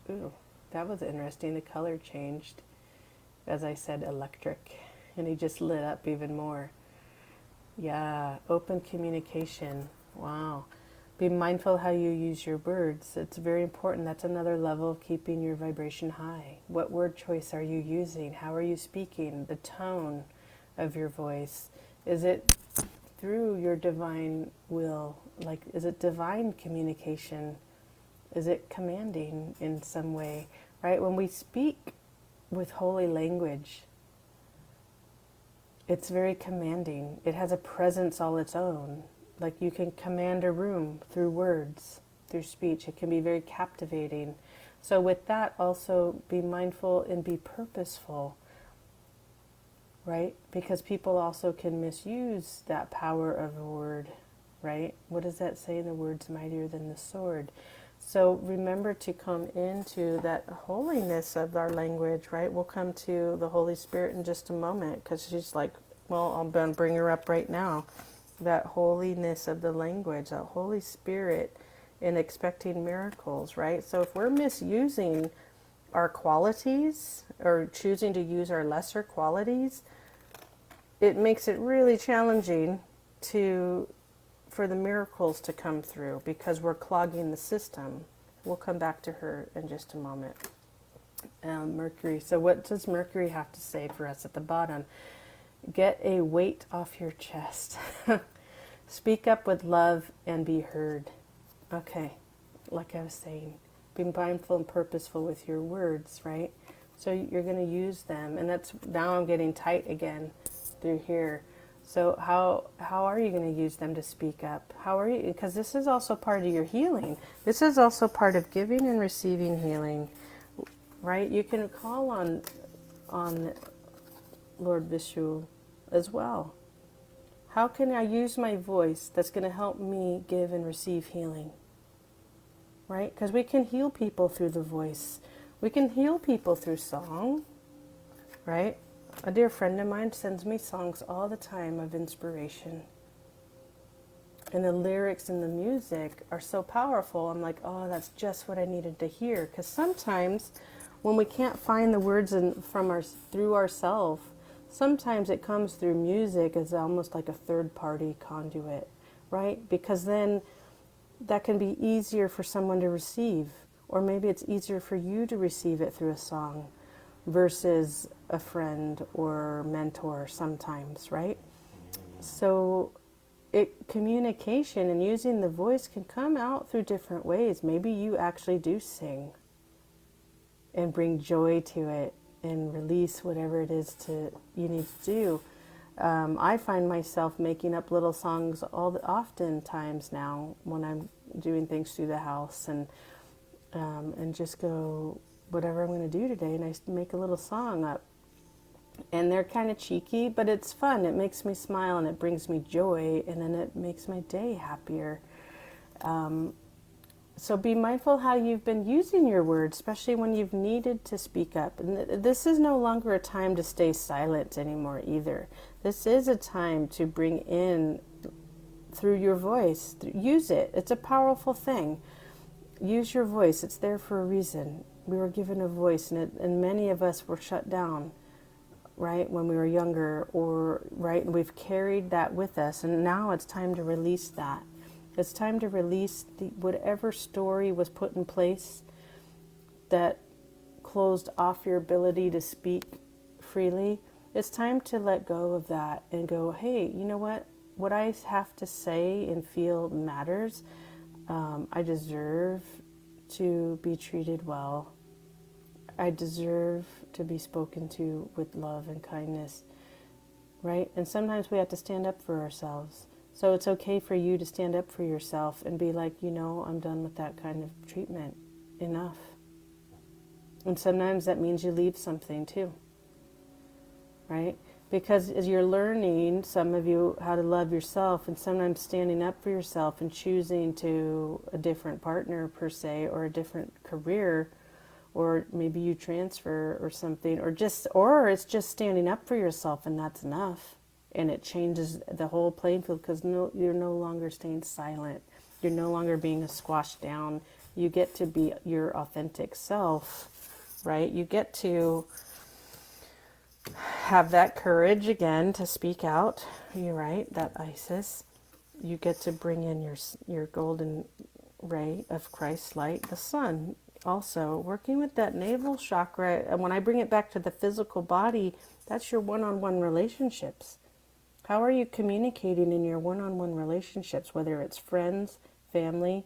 Ooh, that was interesting. The color changed. As I said, electric. And he just lit up even more. Yeah, open communication. Wow. Be mindful how you use your words. It's very important. That's another level of keeping your vibration high. What word choice are you using? How are you speaking? The tone of your voice. Is it through your divine will? Like, is it divine communication? Is it commanding in some way, right? When we speak with holy language, it's very commanding. It has a presence all its own. Like you can command a room through words, through speech. It can be very captivating. So with that, also be mindful and be purposeful, right? Because people also can misuse that power of a word, right? What does that say? The word's mightier than the sword. So remember to come into that holiness of our language, right? We'll come to the Holy Spirit in just a moment, because she's like, well, I'm going to bring her up right now. That holiness of the language, that Holy Spirit in expecting miracles, right? So if we're misusing our qualities or choosing to use our lesser qualities, it makes it really challenging for the miracles to come through, because we're clogging the system. We'll come back to her in just a moment. Mercury. So what does Mercury have to say for us at the bottom? Get a weight off your chest. Speak up with love and be heard. Okay, like I was saying, be mindful and purposeful with your words, right? So you're going to use them, and that's, now I'm getting tight again through here. So how are you going to use them to speak up? How are you? Because this is also part of your healing. This is also part of giving and receiving healing, right? You can call on Lord Vishu as well. How can I use my voice that's going to help me give and receive healing? Right? Because we can heal people through the voice. We can heal people through song, right? A dear friend of mine sends me songs all the time of inspiration. And the lyrics and the music are so powerful. I'm like, oh, that's just what I needed to hear. Because sometimes when we can't find the words through ourselves, sometimes it comes through music as almost like a third-party conduit, right? Because then that can be easier for someone to receive, or maybe it's easier for you to receive it through a song versus a friend or mentor sometimes, right? So communication and using the voice can come out through different ways. Maybe you actually do sing and bring joy to it and release whatever it is you need to do. I find myself making up little songs oftentimes now when I'm doing things through the house, and just go, whatever I'm going to do today, and I make a little song up. And they're kind of cheeky, but it's fun. It makes me smile and it brings me joy, and then it makes my day happier. So be mindful how you've been using your words, especially when you've needed to speak up. And this is no longer a time to stay silent anymore either. This is a time to bring in through your voice. Use it. It's a powerful thing. Use your voice. It's there for a reason. We were given a voice, and many of us were shut down, right, when we were younger, and we've carried that with us, and now it's time to release that. It's time to release whatever story was put in place that closed off your ability to speak freely. It's time to let go of that and go, hey, you know what? What I have to say and feel matters. I deserve to be treated well. I deserve to be spoken to with love and kindness, right? And sometimes we have to stand up for ourselves. So it's okay for you to stand up for yourself and be like, I'm done with that kind of treatment. Enough. And sometimes that means you leave something too, right? Because as you're learning, some of you, how to love yourself, and sometimes standing up for yourself and choosing to a different partner per se, or a different career, or maybe you transfer or something, or it's just standing up for yourself, and that's enough. And it changes the whole playing field, because you're no longer staying silent. You're no longer being squashed down. You get to be your authentic self, right? You get to have that courage again to speak out. You're right, that Isis. You get to bring in your golden ray of Christ's light, the sun. Also, working with that navel chakra, and when I bring it back to the physical body, that's your one-on-one relationships. How are you communicating in your one-on-one relationships, whether it's friends, family,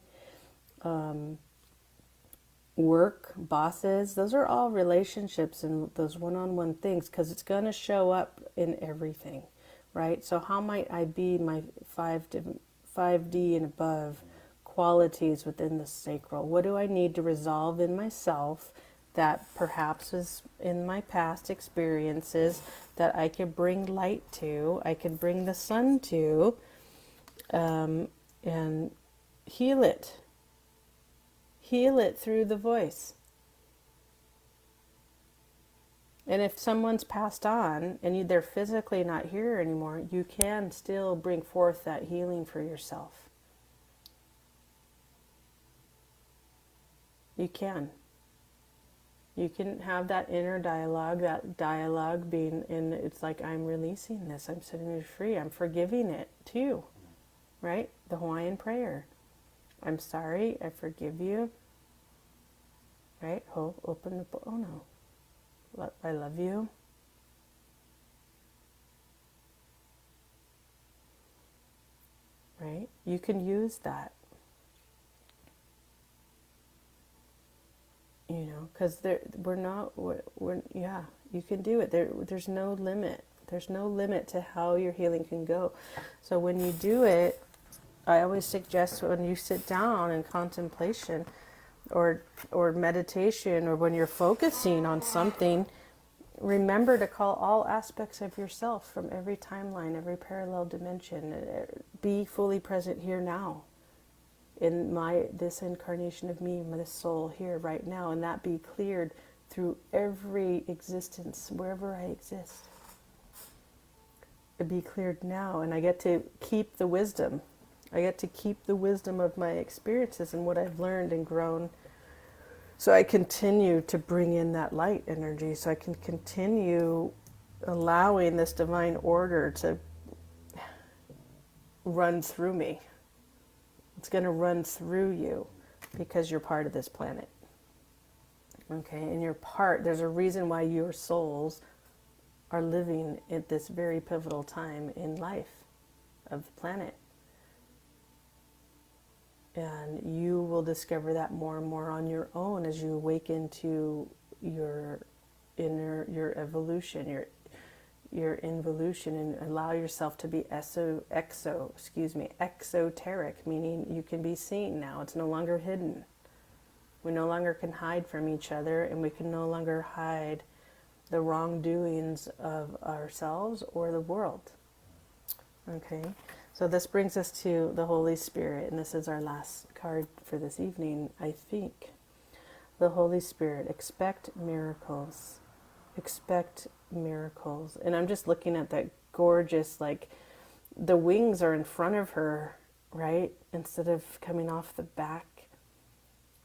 work, bosses? Those are all relationships and those one-on-one things, because it's going to show up in everything, right? So how might I be my 5D and above qualities within the sacral? What do I need to resolve in myself that perhaps is in my past experiences that I could bring light to, I could bring the sun to, and heal it. Heal it through the voice. And if someone's passed on and they're physically not here anymore, you can still bring forth that healing for yourself. You can. You can have that inner dialogue, that dialogue being in, it's like, I'm releasing this, I'm setting it free, I'm forgiving it too, right? The Hawaiian prayer. I'm sorry, I forgive you, right? Oh, open the, oh no, I love you. Right? You can use that. You know, because yeah, you can do it. There's no limit. There's no limit to how your healing can go. So when you do it, I always suggest when you sit down in contemplation or meditation, or when you're focusing on something, remember to call all aspects of yourself from every timeline, every parallel dimension. Be fully present here now. In this incarnation of me, this soul here right now, and that be cleared through every existence, wherever I exist. It be cleared now, and I get to keep the wisdom. I get to keep the wisdom of my experiences and what I've learned and grown. So I continue to bring in that light energy, so I can continue allowing this divine order to run through me. It's going to run through you because you're part of this planet. Okay, and you're part, there's a reason why your souls are living at this very pivotal time in life of the planet. And you will discover that more and more on your own as you awaken to your evolution, your involution, and allow yourself to be exoteric, meaning you can be seen now. It's no longer hidden. We no longer can hide from each other, and we can no longer hide the wrongdoings of ourselves or the world. Okay, so this brings us to the Holy Spirit, and this is our last card for this evening, I think. The Holy Spirit, expect miracles. Expect miracles. And I'm just looking at that gorgeous, like, the wings are in front of her, right? Instead of coming off the back.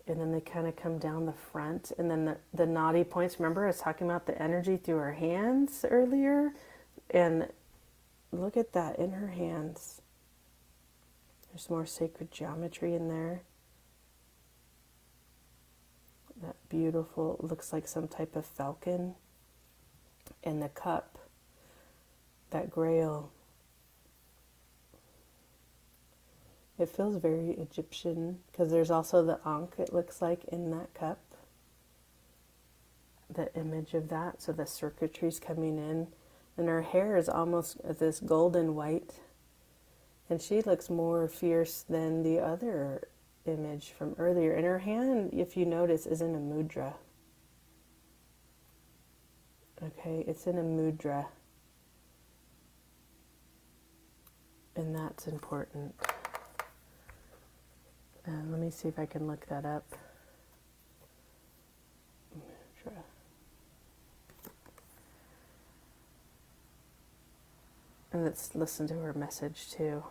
And then they kind of come down the front. And then the naughty points. Remember I was talking about the energy through her hands earlier? And look at that in her hands. There's more sacred geometry in there. That beautiful, looks like some type of falcon. And the cup, that grail. It feels very Egyptian because there's also the ankh, it looks like, in that cup. The image of that. So the circuitry's coming in. And her hair is almost this golden white. And she looks more fierce than the other image from earlier. And her hand, if you notice, is in a mudra. Okay, it's in a mudra. And that's important. Let me see if I can look that up. Mudra. And let's listen to her message too.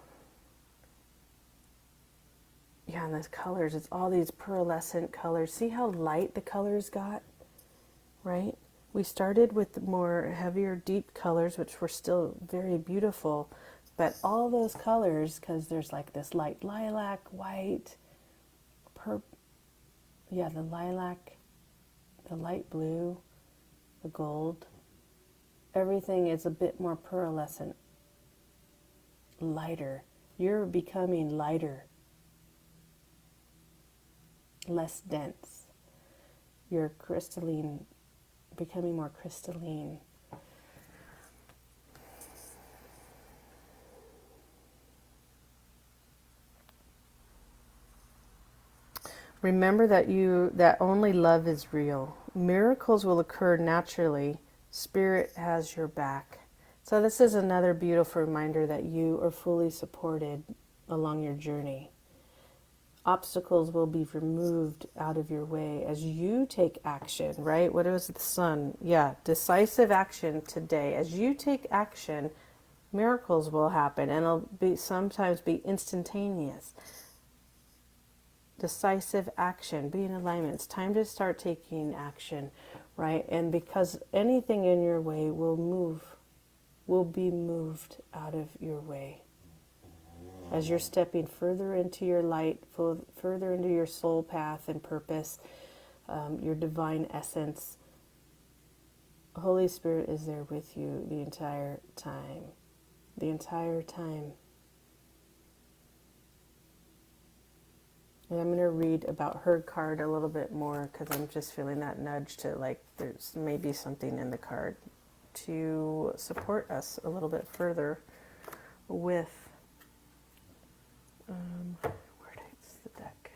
Yeah, and those colors, it's all these pearlescent colors. See how light the colors got? Right? We started with the more heavier, deep colors, which were still very beautiful. But all those colors, because there's like this light lilac, white, the lilac, the light blue, the gold. Everything is a bit more pearlescent, lighter. You're becoming lighter, less dense. You're crystalline, becoming more crystalline. Remember that only love is real. Miracles will occur naturally. Spirit has your back. So this is another beautiful reminder that you are fully supported along your journey. Obstacles will be removed out of your way as you take action, right? What is the sun? Yeah, decisive action today. As you take action, miracles will happen, and it'll be sometimes be instantaneous. Decisive action, be in alignment. It's time to start taking action, right? And because anything in your way will be moved out of your way. As you're stepping further into your light, further into your soul path and purpose, your divine essence, Holy Spirit is there with you the entire time. The entire time. And I'm going to read about her card a little bit more because I'm just feeling that nudge to, like, there's maybe something in the card to support us a little bit further with where is the deck?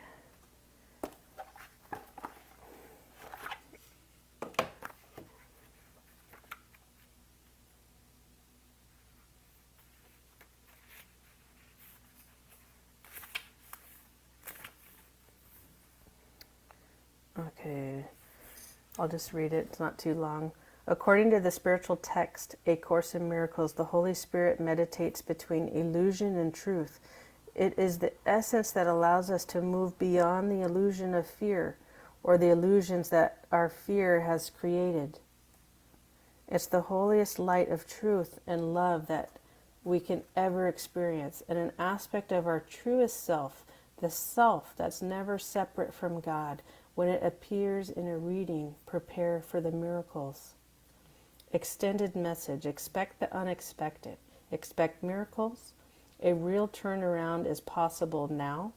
Okay, I'll just read it. It's not too long. According to the spiritual text, A Course in Miracles, the Holy Spirit meditates between illusion and truth. It is the essence that allows us to move beyond the illusion of fear or the illusions that our fear has created. It's the holiest light of truth and love that we can ever experience, and an aspect of our truest self, the self that's never separate from God. When it appears in a reading, prepare for the miracles. Extended message, expect the unexpected. Expect miracles. A real turnaround is possible now.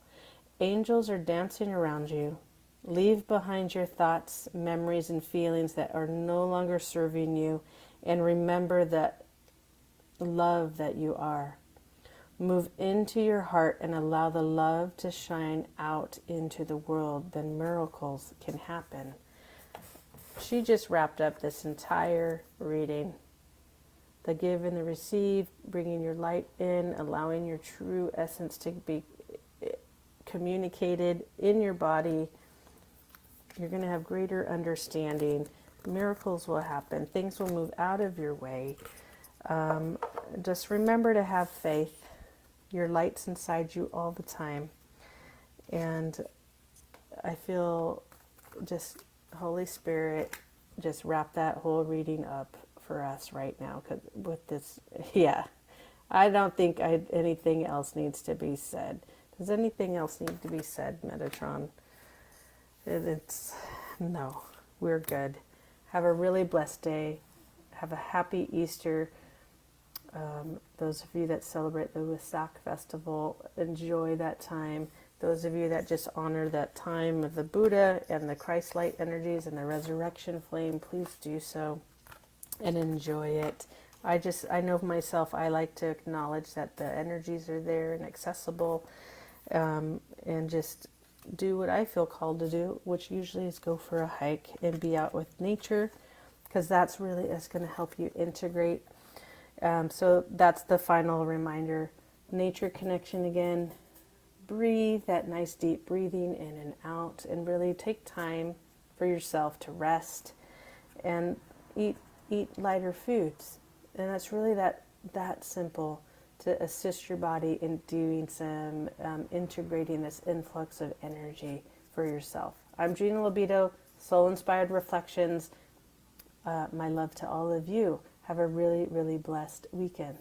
Angels are dancing around you. Leave behind your thoughts, memories, and feelings that are no longer serving you, and remember that love that you are. Move into your heart and allow the love to shine out into the world. Then miracles can happen. She just wrapped up this entire reading. The give and the receive, bringing your light in, allowing your true essence to be communicated in your body. You're going to have greater understanding. Miracles will happen. Things will move out of your way. Just remember to have faith. Your light's inside you all the time. And I feel just Holy Spirit just wrap that whole reading up for us right now. 'Cause with this, yeah, I don't think anything else needs to be said. Does anything else need to be said, Metatron? It's no, we're good. Have a really blessed day. Have a happy Easter. Those of you that celebrate the wesak festival, enjoy that time. Those of you that just honor that time of the Buddha and the Christ light energies and the resurrection flame, please do so and enjoy it. I know myself, I like to acknowledge that the energies are there and accessible, and just do what I feel called to do, which usually is go for a hike and be out with nature, because that's really is going to help you integrate. So that's the final reminder. Nature connection again. Breathe, that nice deep breathing in and out, and really take time for yourself to rest and eat lighter foods. And that's really that simple, to assist your body in doing some integrating this influx of energy for yourself. I'm Gina Libido, Soul Inspired Reflections. My love to all of you. Have a really, really blessed weekend.